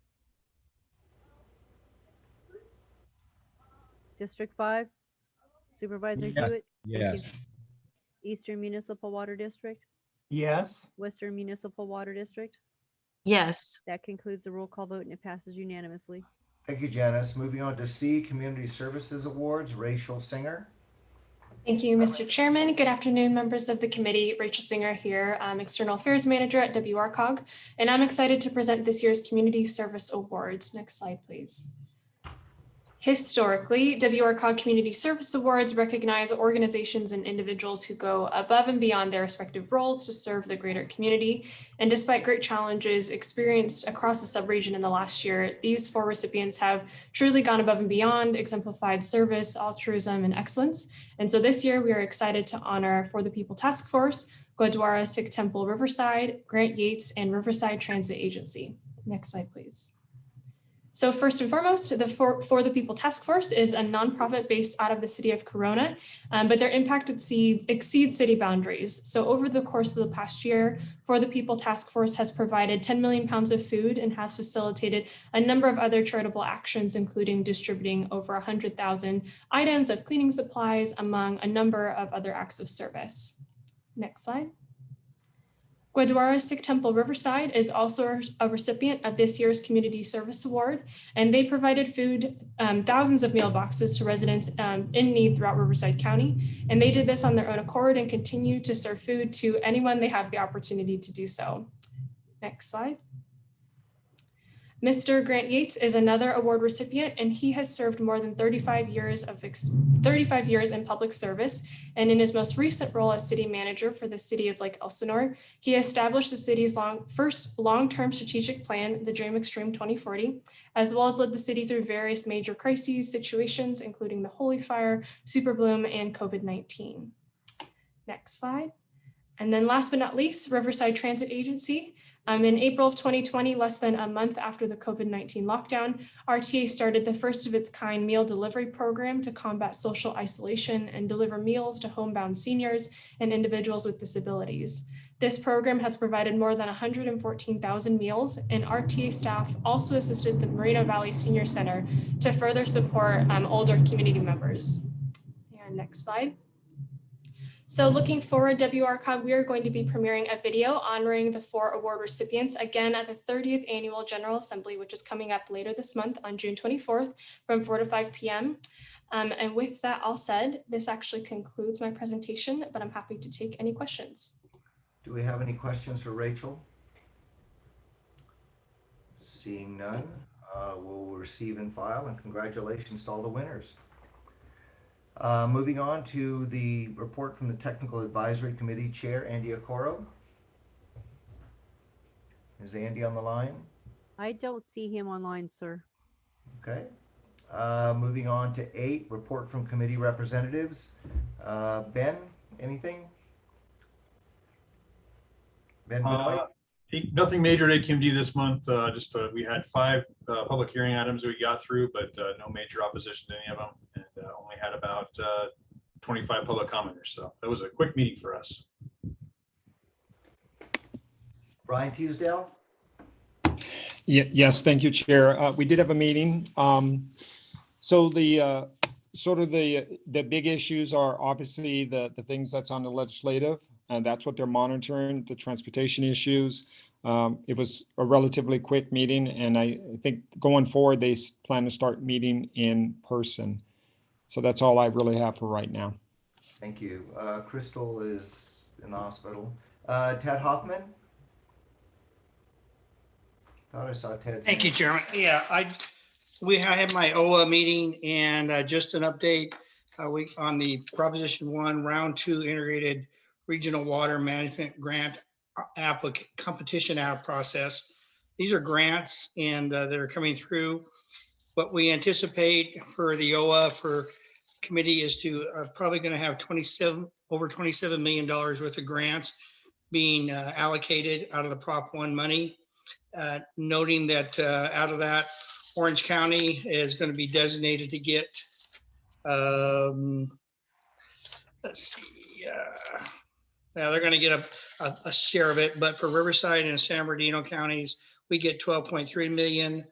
Speaker 3: District 5, Supervisor
Speaker 17: Yes.
Speaker 3: Hewitt. Thank you.
Speaker 17: Yes.
Speaker 3: Eastern Municipal Water District,
Speaker 15: Yes.
Speaker 3: Western Municipal Water District.
Speaker 12: Yes.
Speaker 3: That concludes the roll call vote and it passes unanimously.
Speaker 4: Thank you, Janice. Moving on to C, Community Services Awards, Rachel Singer.
Speaker 20: Thank you, Mr. Chairman. Good afternoon, members of the committee. Rachel Singer here, External Affairs Manager at WRCOG, and I'm excited to present this year's Community Service Awards. Next slide, please. Historically, WRCOG Community Service Awards recognize organizations and individuals who go above and beyond their respective roles to serve the greater community. And despite great challenges experienced across the subregion in the last year, these 4 recipients have truly gone above and beyond, exemplified service, altruism, and excellence. And so this year we are excited to honor For the People Task Force, Gurdwara Sikh Temple Riverside, Grant Yates, and Riverside Transit Agency. Next slide, please. So first and foremost, the For the People Task Force is a nonprofit based out of the city of Corona, but their impact exceeds city boundaries. So over the course of the past year, For the People Task Force has provided 10 million pounds of food and has facilitated a number of other charitable actions, including distributing over 100,000 items of cleaning supplies, among a number of other acts of service. Next slide. Gurdwara Sikh Temple Riverside is also a recipient of this year's Community Service Award, and they provided food, thousands of meal boxes to residents in need throughout Riverside County. And they did this on their own accord and continue to serve food to anyone they have the opportunity to do so. Next slide. Mr. Grant Yates is another award recipient, and he has served more than 35 years in public service. And in his most recent role as city manager for the city of Lake Elsinore, he established the city's first long-term strategic plan, the Dream Extreme 2040, as well as led the city through various major crises situations, including the Holy Fire, Super Bloom, and COVID-19. Next slide. And then last but not least, Riverside Transit Agency. In April of 2020, less than a month after the COVID-19 lockdown, RTA started the first of its kind meal delivery program to combat social isolation and deliver meals to homebound seniors and individuals with disabilities. This program has provided more than 114,000 meals, and RTA staff also assisted the Moreno Valley Senior Center to further support older community members. And next slide. So looking forward, WRCOG, we are going to be premiering a video honoring the 4 award recipients again at the 30th Annual General Assembly, which is coming up later this month on June 24th from 4 to 5 p.m. And with that all said, this actually concludes my presentation, but I'm happy to take any questions.
Speaker 4: Do we have any questions for Rachel? Seeing none, we'll receive and file, and congratulations to all the winners. Moving on to the report from the Technical Advisory Committee Chair, Andy Okoro. Is Andy on the line?
Speaker 3: I don't see him online, sir.
Speaker 4: Okay. Moving on to 8, report from committee representatives. Ben, anything? Ben Benoit?
Speaker 21: Nothing major at AQMD this month. Just we had 5 public hearing items we got through, but no major opposition to any of them, and only had about 25 public commenters. So that was a quick meeting for us.
Speaker 4: Brian Teasdale?
Speaker 22: Yes, thank you, Chair. We did have a meeting. So the sort of the big issues are obviously the things that's on the legislative, and that's what they're monitoring, the transportation issues. It was a relatively quick meeting, and I think going forward, they plan to start meeting in person. So that's all I really have for right now.
Speaker 4: Thank you. Crystal is in the hospital. Ted Hoffman? Thought I saw Ted.
Speaker 23: Thank you, Chairman. Yeah, I had my OA meeting, and just an update on the Proposition 1 Round 2 Integrated Regional Water Management Grant competition app process. These are grants and that are coming through. What we anticipate for the OA for committee is to probably going to have over $27 million worth of grants being allocated out of the Prop 1 money. Noting that out of that, Orange County is going to be designated to get, let's see, they're going to get a share of it, but for Riverside and San Bernardino counties, we get 12.3 million.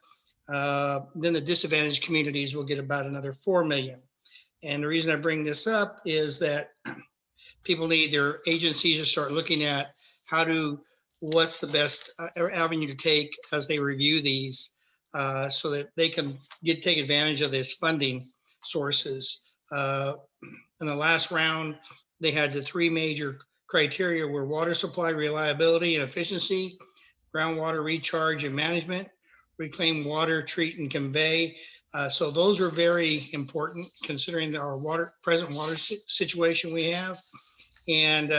Speaker 23: Then the disadvantaged communities will get about another 4 million. And the reason I bring this up is that people need their agencies to start looking at what's the best avenue to take as they review these so that they can take advantage of this funding sources. In the last round, they had the 3 major criteria were water supply reliability and efficiency, groundwater recharge and management, reclaimed water, treat and convey. So those are very important considering our present water situation we have. And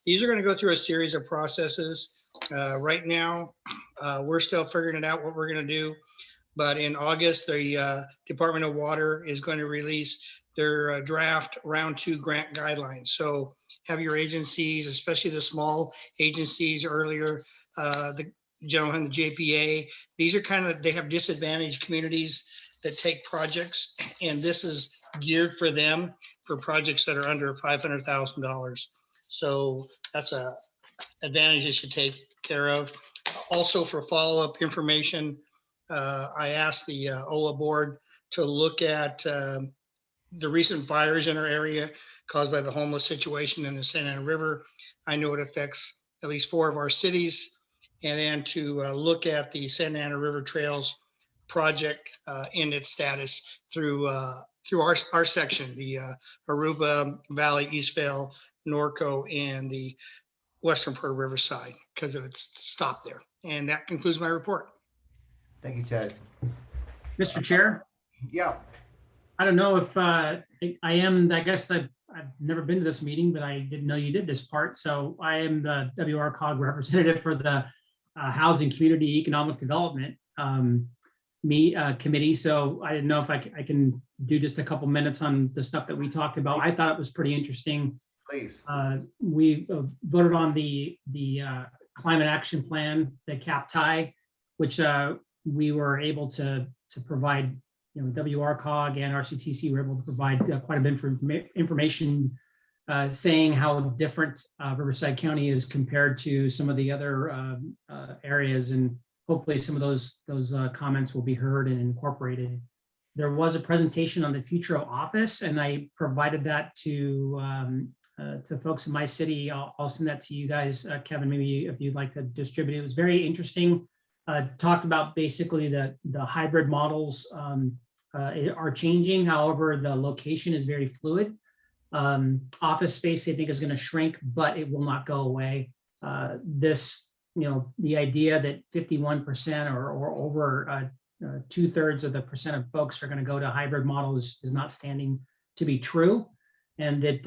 Speaker 23: these are going to go through a series of processes. Right now, we're still figuring it out what we're going to do. But in August, the Department of Water is going to release their draft round 2 grant guidelines. So have your agencies, especially the small agencies earlier, the gentleman, the JPA, these are they have disadvantaged communities that take projects, and this is geared for them for projects that are under $500,000. So that's a advantage they should take care of. Also for follow-up information, I asked the OLA board to look at the recent fires in our area caused by the homeless situation in the Santa Ana River. I know it affects at least 4 of our cities. And then to look at the Santa Ana River Trails project in its status through our section, the Aruba Valley, Eastvale, Norco, and the western part of Riverside, because of its stop there. And that concludes my report.
Speaker 4: Thank you, Ted.
Speaker 2: Mr. Chair?
Speaker 4: Yeah.
Speaker 2: I don't know if I guess I've never been to this meeting, but I didn't know you did this part. So I am the WRCOG representative for the Housing Community Economic Development committee. So I didn't know if I can do just a couple minutes on the stuff that we talked about. I thought it was pretty interesting.
Speaker 4: Please.
Speaker 2: We voted on the climate action plan, the CAPTI, which we were able to provide. WRCOG and RCTC were able to provide quite a bit of information saying how different Riverside County is compared to some of the other areas, and hopefully some of those comments will be heard and incorporated. There was a presentation on the future of office, and I provided that to folks in my city. I'll send that to you guys, Kevin, maybe if you'd like to distribute it. It was very interesting. Talked about basically the hybrid models are changing. However, the location is very fluid. Office space, I think, is going to shrink, but it will not go away. The idea that 51% or over 2/3 of the percent of folks are going to go to hybrid models is not standing to be true. And that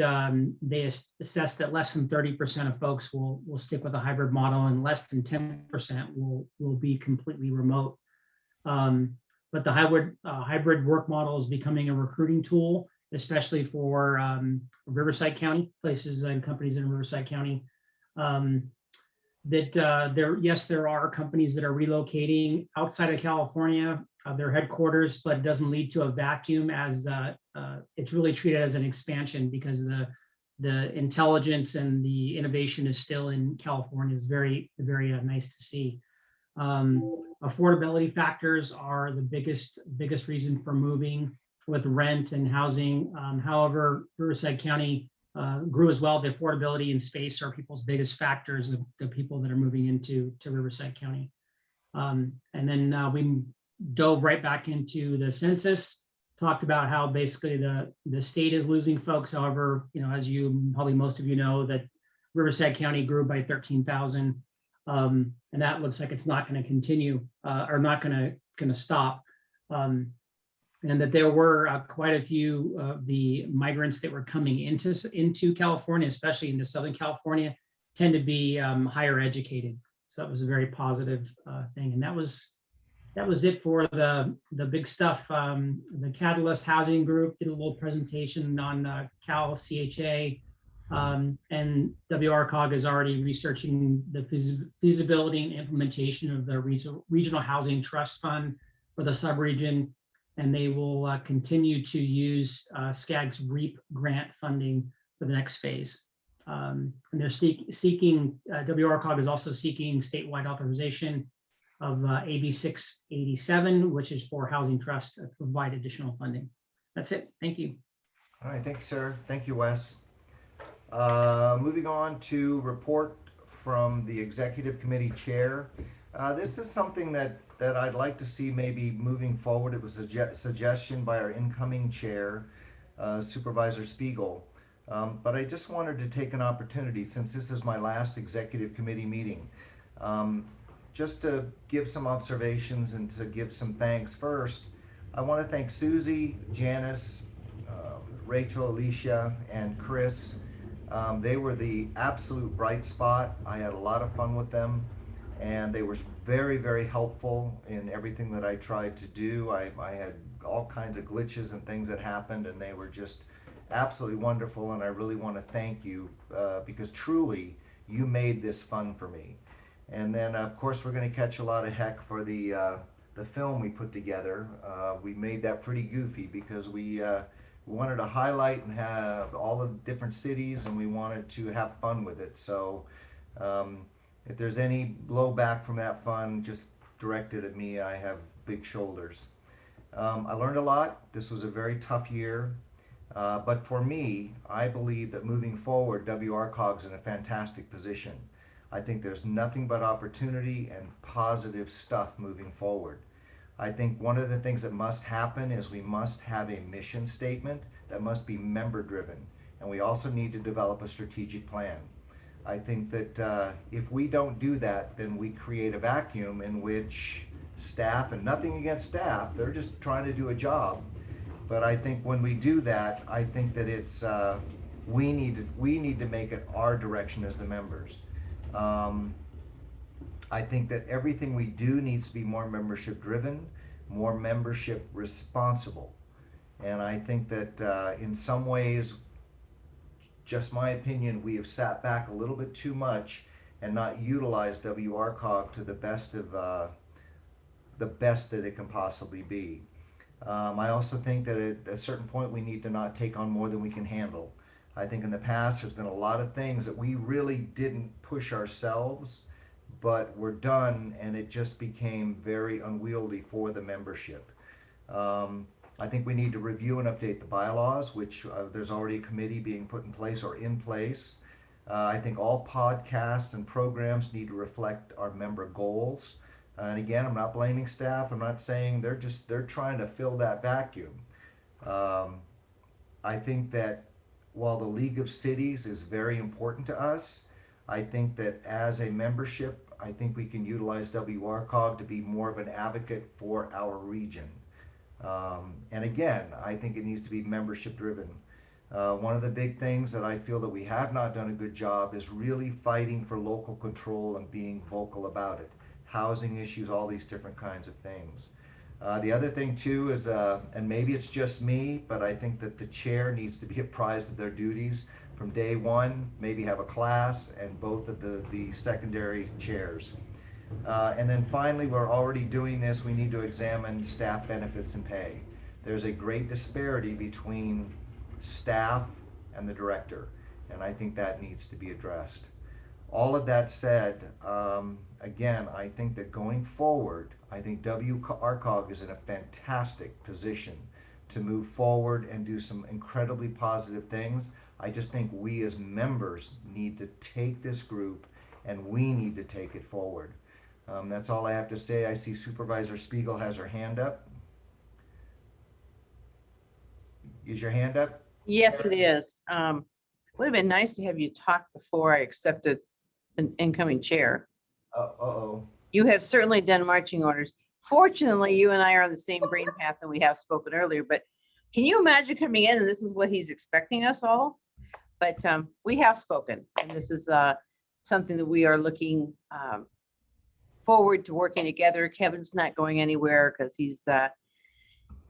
Speaker 2: they assess that less than 30% of folks will stick with a hybrid model, and less than 10% will be completely remote. But the hybrid work model is becoming a recruiting tool, especially for Riverside County, places and companies in Riverside County. yes, there are companies that are relocating outside of California, their headquarters, but it doesn't lead to a vacuum as it's really treated as an expansion because the intelligence and the innovation is still in California. Is very, very nice to see. Affordability factors are the biggest reason for moving with rent and housing. However, Riverside County grew as well. The affordability and space are people's biggest factors of the people that are moving into Riverside County. And then we dove right back into the census, talked about how basically the state is losing folks. However, as probably most of you know, that Riverside County grew by 13,000. And that looks like it's not going to continue or not going to stop. And that there were quite a few of the migrants that were coming into California, especially into Southern California, tend to be higher educated. So that was a very positive thing. And that was it for the big stuff. The Catalyst Housing Group did a little presentation on Cal CHA, and WRCOG is already researching the feasibility and implementation of the Regional Housing Trust Fund for the subregion. And they will continue to use SCAG's REAP grant funding for the next phase. And they're seeking, WRCOG is also seeking statewide authorization of AB 687, which is for Housing Trust to provide additional funding. That's it. Thank you.
Speaker 4: All right, thank you, sir. Thank you, Wes. Moving on to report from the Executive Committee Chair. This is something that I'd like to see maybe moving forward. It was a suggestion by our incoming chair, Supervisor Spiegel. But I just wanted to take an opportunity, since this is my last executive committee meeting, just to give some observations and to give some thanks. First, I want to thank Susie, Janice, Rachel, Alicia, and Chris. They were the absolute bright spot. I had a lot of fun with them, and they were very, very helpful in everything that I tried to do. I had all kinds of glitches and things that happened, and they were just absolutely wonderful, and I really want to thank you because truly you made this fun for me. And then of course we're going to catch a lot of heck for the film we put together. We made that pretty goofy because we wanted to highlight and have all the different cities, and we wanted to have fun with it. So if there's any blowback from that fun, just direct it at me. I have big shoulders. I learned a lot. This was a very tough year. But for me, I believe that moving forward, WRCOG's in a fantastic position. I think there's nothing but opportunity and positive stuff moving forward. I think one of the things that must happen is we must have a mission statement that must be member driven. And we also need to develop a strategic plan. I think that if we don't do that, then we create a vacuum in which staff, and nothing against staff, they're just trying to do a job. But I think when we do that, I think that it's we need to make it our direction as the members. I think that everything we do needs to be more membership driven, more membership responsible. And I think that in some ways, just my opinion, we have sat back a little bit too much and not utilized WRCOG to the best that it can possibly be. I also think that at a certain point we need to not take on more than we can handle. I think in the past there's been a lot of things that we really didn't push ourselves, but were done, and it just became very unwieldy for the membership. I think we need to review and update the bylaws, which there's already a committee being put in place or in place. I think all podcasts and programs need to reflect our member goals. And again, I'm not blaming staff. I'm not saying they're trying to fill that vacuum. I think that while the League of Cities is very important to us, I think that as a membership, I think we can utilize WRCOG to be more of an advocate for our region. And again, I think it needs to be membership driven. One of the big things that I feel that we have not done a good job is really fighting for local control and being vocal about it. Housing issues, all these different kinds of things. The other thing too is, and maybe it's just me, but I think that the chair needs to be apprised of their duties. from day one, maybe have a class and both of the secondary chairs. And then finally, we're already doing this, we need to examine staff benefits and pay. There's a great disparity between staff and the director, and I think that needs to be addressed. All of that said, again, I think that going forward, I think WRCOG is in a fantastic position to move forward and do some incredibly positive things. I just think we as members need to take this group and we need to take it forward. That's all I have to say. I see Supervisor Spiegel has her hand up. Is your hand up?
Speaker 9: Yes, it is. Would have been nice to have you talk before I accepted an incoming chair.
Speaker 4: Uh-oh.
Speaker 9: You have certainly done marching orders. Fortunately, you and I are on the same brain path and we have spoken earlier, but can you imagine coming in and this is what he's expecting us all? But we have spoken, and this is something that we are looking forward to working together. Kevin's not going anywhere because he's going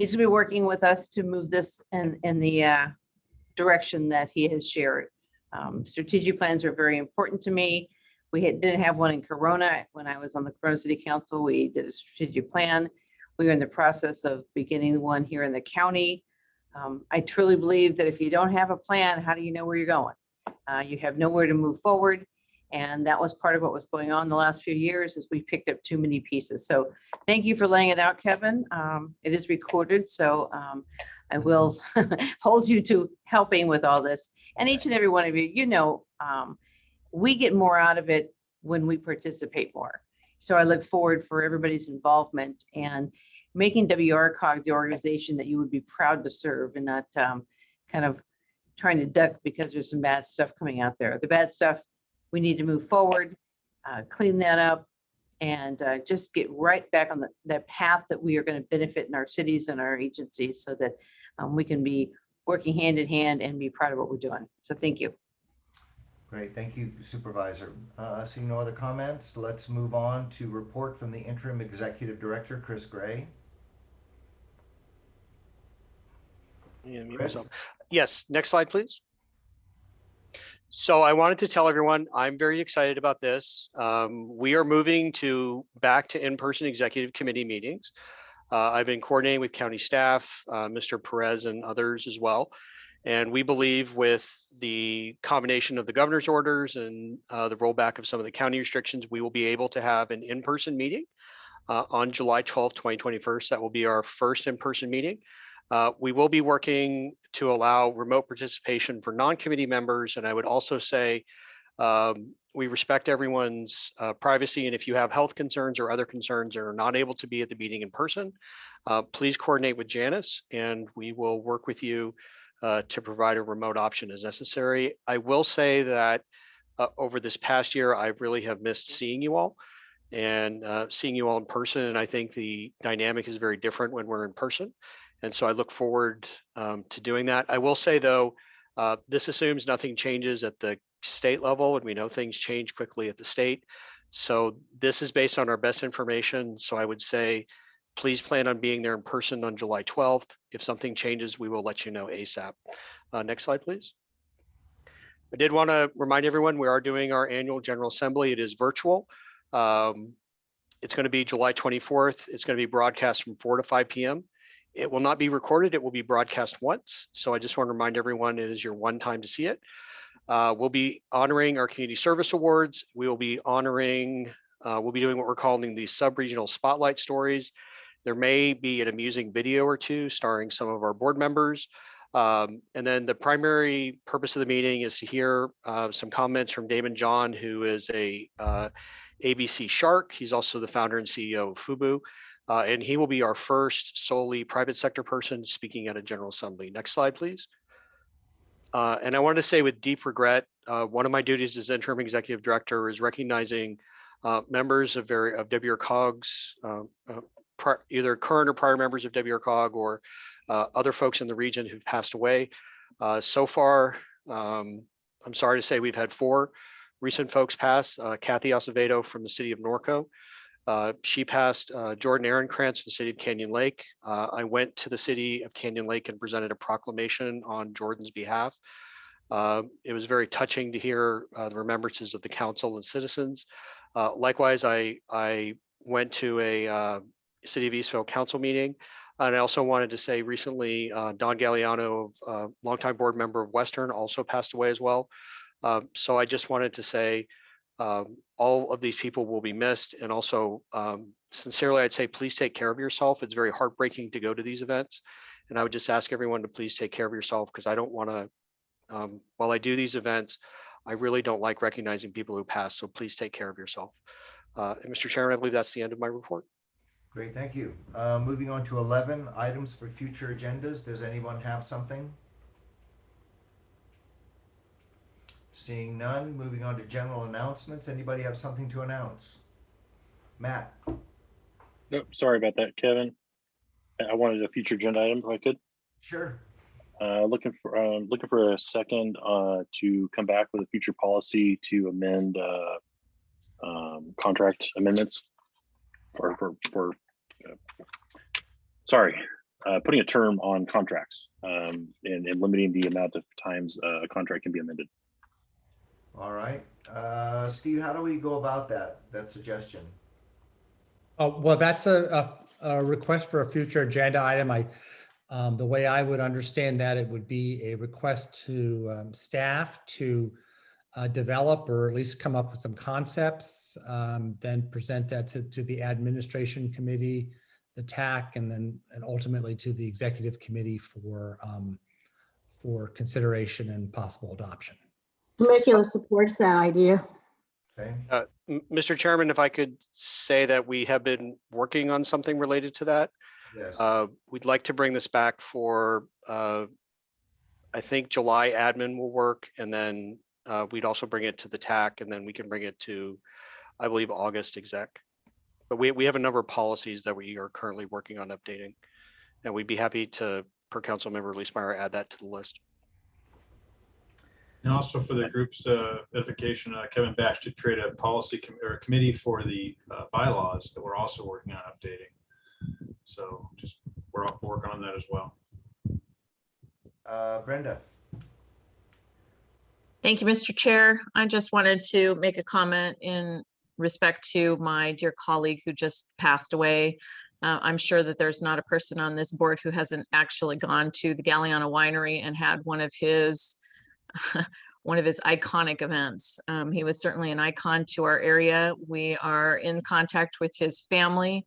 Speaker 9: to be working with us to move this in the direction that he has shared. Strategic plans are very important to me. We didn't have one in Corona. When I was on the Corona City Council, we did a strategic plan. We are in the process of beginning one here in the county. I truly believe that if you don't have a plan, how do you know where you're going? You have nowhere to move forward. And that was part of what was going on the last few years, is we picked up too many pieces. So thank you for laying it out, Kevin. It is recorded, so I will hold you to helping with all this. And each and every one of you, you know, we get more out of it when we participate more. So I look forward for everybody's involvement and making WRCOG the organization that you would be proud to serve, and not kind of trying to duck because there's some bad stuff coming out there. The bad stuff, we need to move forward, clean that up, and just get right back on that path that we are going to benefit in our cities and our agencies, so that we can be working hand in hand and be proud of what we're doing. So thank you.
Speaker 4: Great, thank you, Supervisor. Seeing no other comments, let's move on to report from the Interim Executive Director, Chris Gray. Chris?
Speaker 13: Yes, next slide, please. So I wanted to tell everyone, I'm very excited about this. We are moving back to in-person executive committee meetings. I've been coordinating with county staff, Mr. Perez and others as well. And we believe with the combination of the governor's orders and the rollback of some of the county restrictions, we will be able to have an in-person meeting on July 12th, 2021. That will be our first in-person meeting. We will be working to allow remote participation for non-committee members. And I would also say we respect everyone's privacy. And if you have health concerns or other concerns and are not able to be at the meeting in person, please coordinate with Janice and we will work with you to provide a remote option as necessary. I will say that over this past year, I really have missed seeing you all and seeing you all in person. And I think the dynamic is very different when we're in person. And so I look forward to doing that. I will say though, this assumes nothing changes at the state level, and we know things change quickly at the state. So this is based on our best information. So I would say, please plan on being there in person on July 12th. If something changes, we will let you know ASAP. Next slide, please. I did want to remind everyone, we are doing our annual General Assembly. It is virtual. It's going to be July 24th. It's going to be broadcast from 4 to 5 p.m. It will not be recorded. It will be broadcast once. So I just want to remind everyone, it is your one time to see it. We'll be honoring our community service awards. We will be honoring, we'll be doing what we're calling the sub-regional spotlight stories. There may be an amusing video or two starring some of our board members. And then the primary purpose of the meeting is to hear some comments from Damon John, who is a ABC Shark. He's also the founder and CEO of FUBU. And he will be our first solely private sector person speaking at a General Assembly. Next slide, please. And I wanted to say with deep regret, one of my duties as interim executive director is recognizing members of WRCOG's, either current or prior members of WRCOG or other folks in the region who've passed away. So far, I'm sorry to say we've had 4 recent folks pass. Kathy Acevedo from the city of Norco. She passed. Jordan Ehrenkrantz from the city of Canyon Lake. I went to the city of Canyon Lake and presented a proclamation on Jordan's behalf. It was very touching to hear the remembrances of the council and citizens. Likewise, I went to a City of Eastville council meeting. And I also wanted to say recently, Don Galliano, longtime board member of Western, also passed away as well. So I just wanted to say all of these people will be missed. And also, sincerely, I'd say please take care of yourself. It's very heartbreaking to go to these events. And I would just ask everyone to please take care of yourself, because I don't want to, while I do these events, I really don't like recognizing people who pass. So please take care of yourself. And Mr. Chairman, I believe that's the end of my report.
Speaker 4: Great, thank you. Moving on to 11, items for future agendas. Does anyone have something? Seeing none, moving on to general announcements. Anybody have something to announce? Matt?
Speaker 10: Nope, sorry about that, Kevin. I wanted a future agenda item if I could.
Speaker 4: Sure.
Speaker 10: Looking for a second to come back with a future policy to amend contract amendments putting a term on contracts and limiting the amount of times a contract can be amended.
Speaker 4: All right. Steve, how do we go about that suggestion?
Speaker 7: Oh, well, that's a request for a future agenda item. The way I would understand that, it would be a request to staff to develop or at least come up with some concepts, then present that to the administration committee, the TAC, and ultimately to the executive committee for consideration and possible adoption.
Speaker 1: Temecula supports that idea.
Speaker 4: Okay.
Speaker 13: Mr. Chairman, if I could say that we have been working on something related to that.
Speaker 4: Yes.
Speaker 13: We'd like to bring this back for, I think July admin will work, and then we'd also bring it to the TAC, and then we can bring it to, I believe, August exec. But we have a number of policies that we are currently working on updating, and we'd be happy to, per council member Leesmeyer, add that to the list.
Speaker 21: And also for the group's edification, Kevin Bash did create a policy or committee for the bylaws that we're also working on updating. So just we're working on that as well.
Speaker 4: Brenda.
Speaker 12: Thank you, Mr. Chair. I just wanted to make a comment in respect to my dear colleague who just passed away. I'm sure that there's not a person on this board who hasn't actually gone to the Galliano Winery and had one of his iconic events. He was certainly an icon to our area. We are in contact with his family,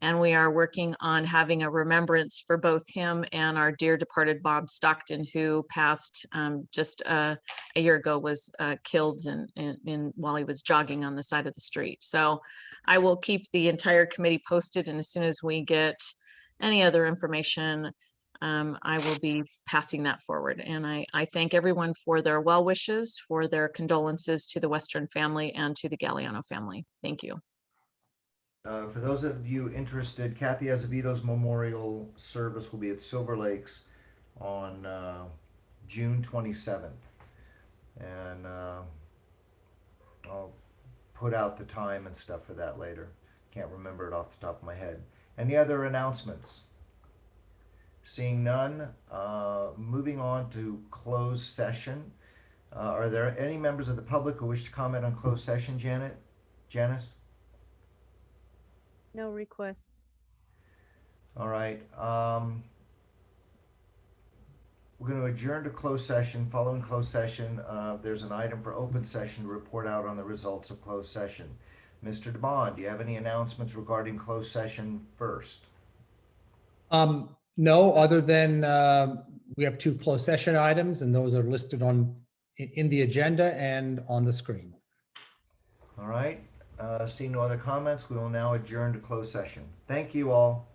Speaker 12: and we are working on having a remembrance for both him and our dear departed Bob Stockton, who passed just a year ago, was killed while he was jogging on the side of the street. So I will keep the entire committee posted, and as soon as we get any other information, I will be passing that forward. And I thank everyone for their well wishes, for their condolences to the Western family and to the Galliano family. Thank you.
Speaker 4: For those of you interested, Kathy Azevedo's memorial service will be at Silver Lakes on June 27th. And I'll put out the time and stuff for that later. Can't remember it off the top of my head. Any other announcements? Seeing none, moving on to closed session. Are there any members of the public who wish to comment on closed session, Janice?
Speaker 3: No requests.
Speaker 4: All right. We're going to adjourn to closed session. Following closed session, there's an item for open session to report out on the results of closed session. Mr. DeBond, do you have any announcements regarding closed session first?
Speaker 7: No, other than we have 2 closed session items, and those are listed in the agenda and on the screen.
Speaker 4: All right. Seeing no other comments, we will now adjourn to closed session. Thank you all.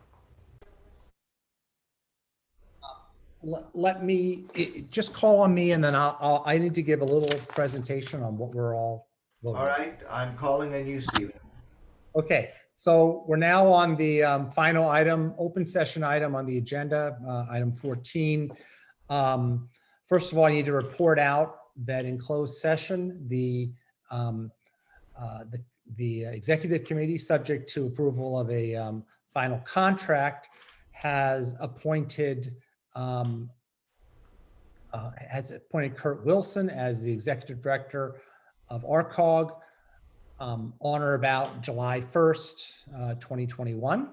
Speaker 7: Let me just call on me, and then I need to give a little presentation on what we're all voting.
Speaker 4: All right. I'm calling on you, Stephen.
Speaker 7: Okay. So we're now on the final item, open session item on the agenda, item 14. First of all, I need to report out that in closed session, the executive committee, subject to approval of a final contract, has appointed has appointed Kurt Wilson as the Executive Director of ARCOG on or about July 1st, 2021.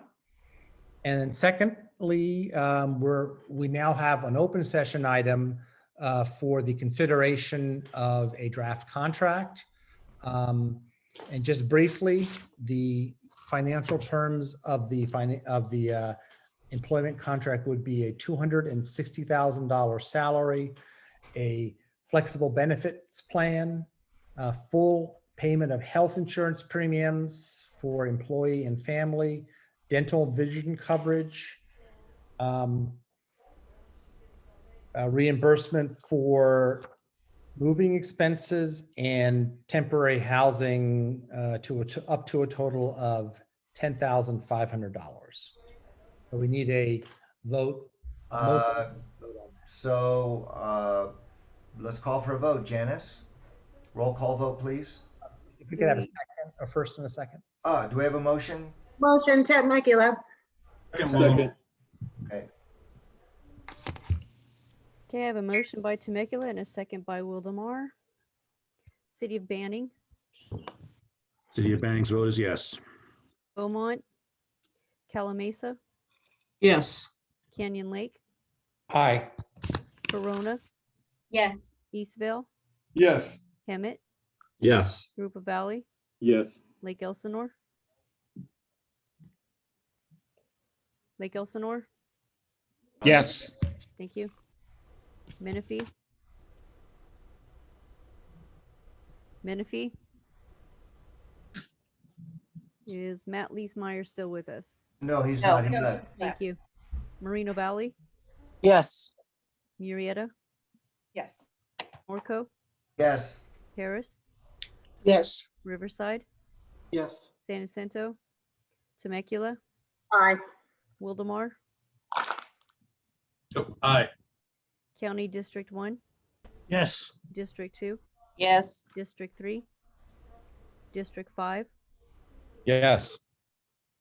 Speaker 7: And then secondly, we now have an open session item for the consideration of a draft contract. And just briefly, the financial terms of the employment contract would be a $260,000 salary, a flexible benefits plan, full payment of health insurance premiums for employee and family, dental vision coverage, reimbursement for moving expenses, and temporary housing up to a total of $10,500. So we need a vote.
Speaker 4: Let's call for a vote. Janice, roll call vote, please.
Speaker 7: If we could have a second, a first and a second.
Speaker 4: Do we have a motion?
Speaker 1: Motion, Temecula.
Speaker 19: Second.
Speaker 4: Okay.
Speaker 3: Okay, I have a motion by Temecula and a second by Wildemar. City of Banning,
Speaker 5: City of Banning's vote is yes.
Speaker 3: Beaumont, Calamasa,
Speaker 6: Yes.
Speaker 3: Canyon Lake,
Speaker 15: Aye.
Speaker 3: Corona,
Speaker 8: Yes.
Speaker 3: Eastvale,
Speaker 15: Yes.
Speaker 3: Hemet,
Speaker 15: Yes.
Speaker 3: Rupa Valley,
Speaker 19: Yes.
Speaker 3: Lake Elsinore. Lake Elsinore,
Speaker 15: Yes.
Speaker 3: thank you. Menifee. Menifee. Is Matt Leesmeyer still with us?
Speaker 4: No, he's
Speaker 8: No.
Speaker 4: not. He left.
Speaker 3: Thank you. Moreno Valley,
Speaker 15: Yes.
Speaker 3: Murrieta,
Speaker 8: Yes.
Speaker 3: Orco,
Speaker 4: Yes.
Speaker 3: Paris,
Speaker 15: Yes.
Speaker 3: Riverside,
Speaker 15: Yes.
Speaker 3: San Jacinto, Temecula,
Speaker 1: Aye.
Speaker 3: Wildemar,
Speaker 21: Aye.
Speaker 3: County District 1,
Speaker 16: Yes.
Speaker 3: District 2,
Speaker 9: Yes.
Speaker 3: District 3, District 5,
Speaker 17: Yes.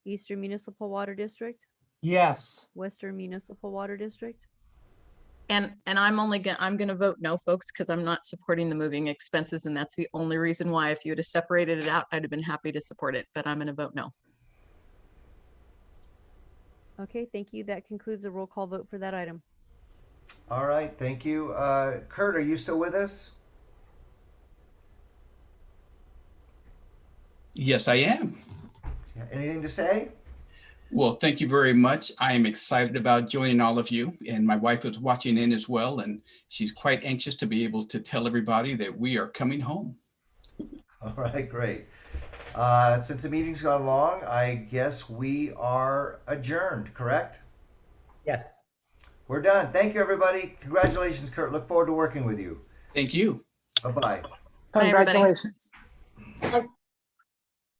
Speaker 3: Eastern Municipal Water District,
Speaker 15: Yes.
Speaker 3: Western Municipal Water District.
Speaker 12: And I'm gonna vote no, folks, because I'm not supporting the moving expenses, and that's the only reason why. If you would have separated it out, I'd have been happy to support it, but I'm gonna vote no.
Speaker 3: Okay, thank you. That concludes the roll call vote for that item.
Speaker 4: All right, thank you. Kurt, are you still with us?
Speaker 11: Yes, I am.
Speaker 4: Anything to say?
Speaker 11: Well, thank you very much. I am excited about joining all of you, and my wife is watching in as well, and she's quite anxious to be able to tell everybody that we are coming home.
Speaker 4: All right, great. Since the meeting's gone long, I guess we are adjourned, correct?
Speaker 7: Yes.
Speaker 4: We're done. Thank you, everybody. Congratulations, Kurt. Look forward to working with you.
Speaker 11: Thank you.
Speaker 4: Bye-bye.
Speaker 12: Bye, everybody.
Speaker 15: Congratulations.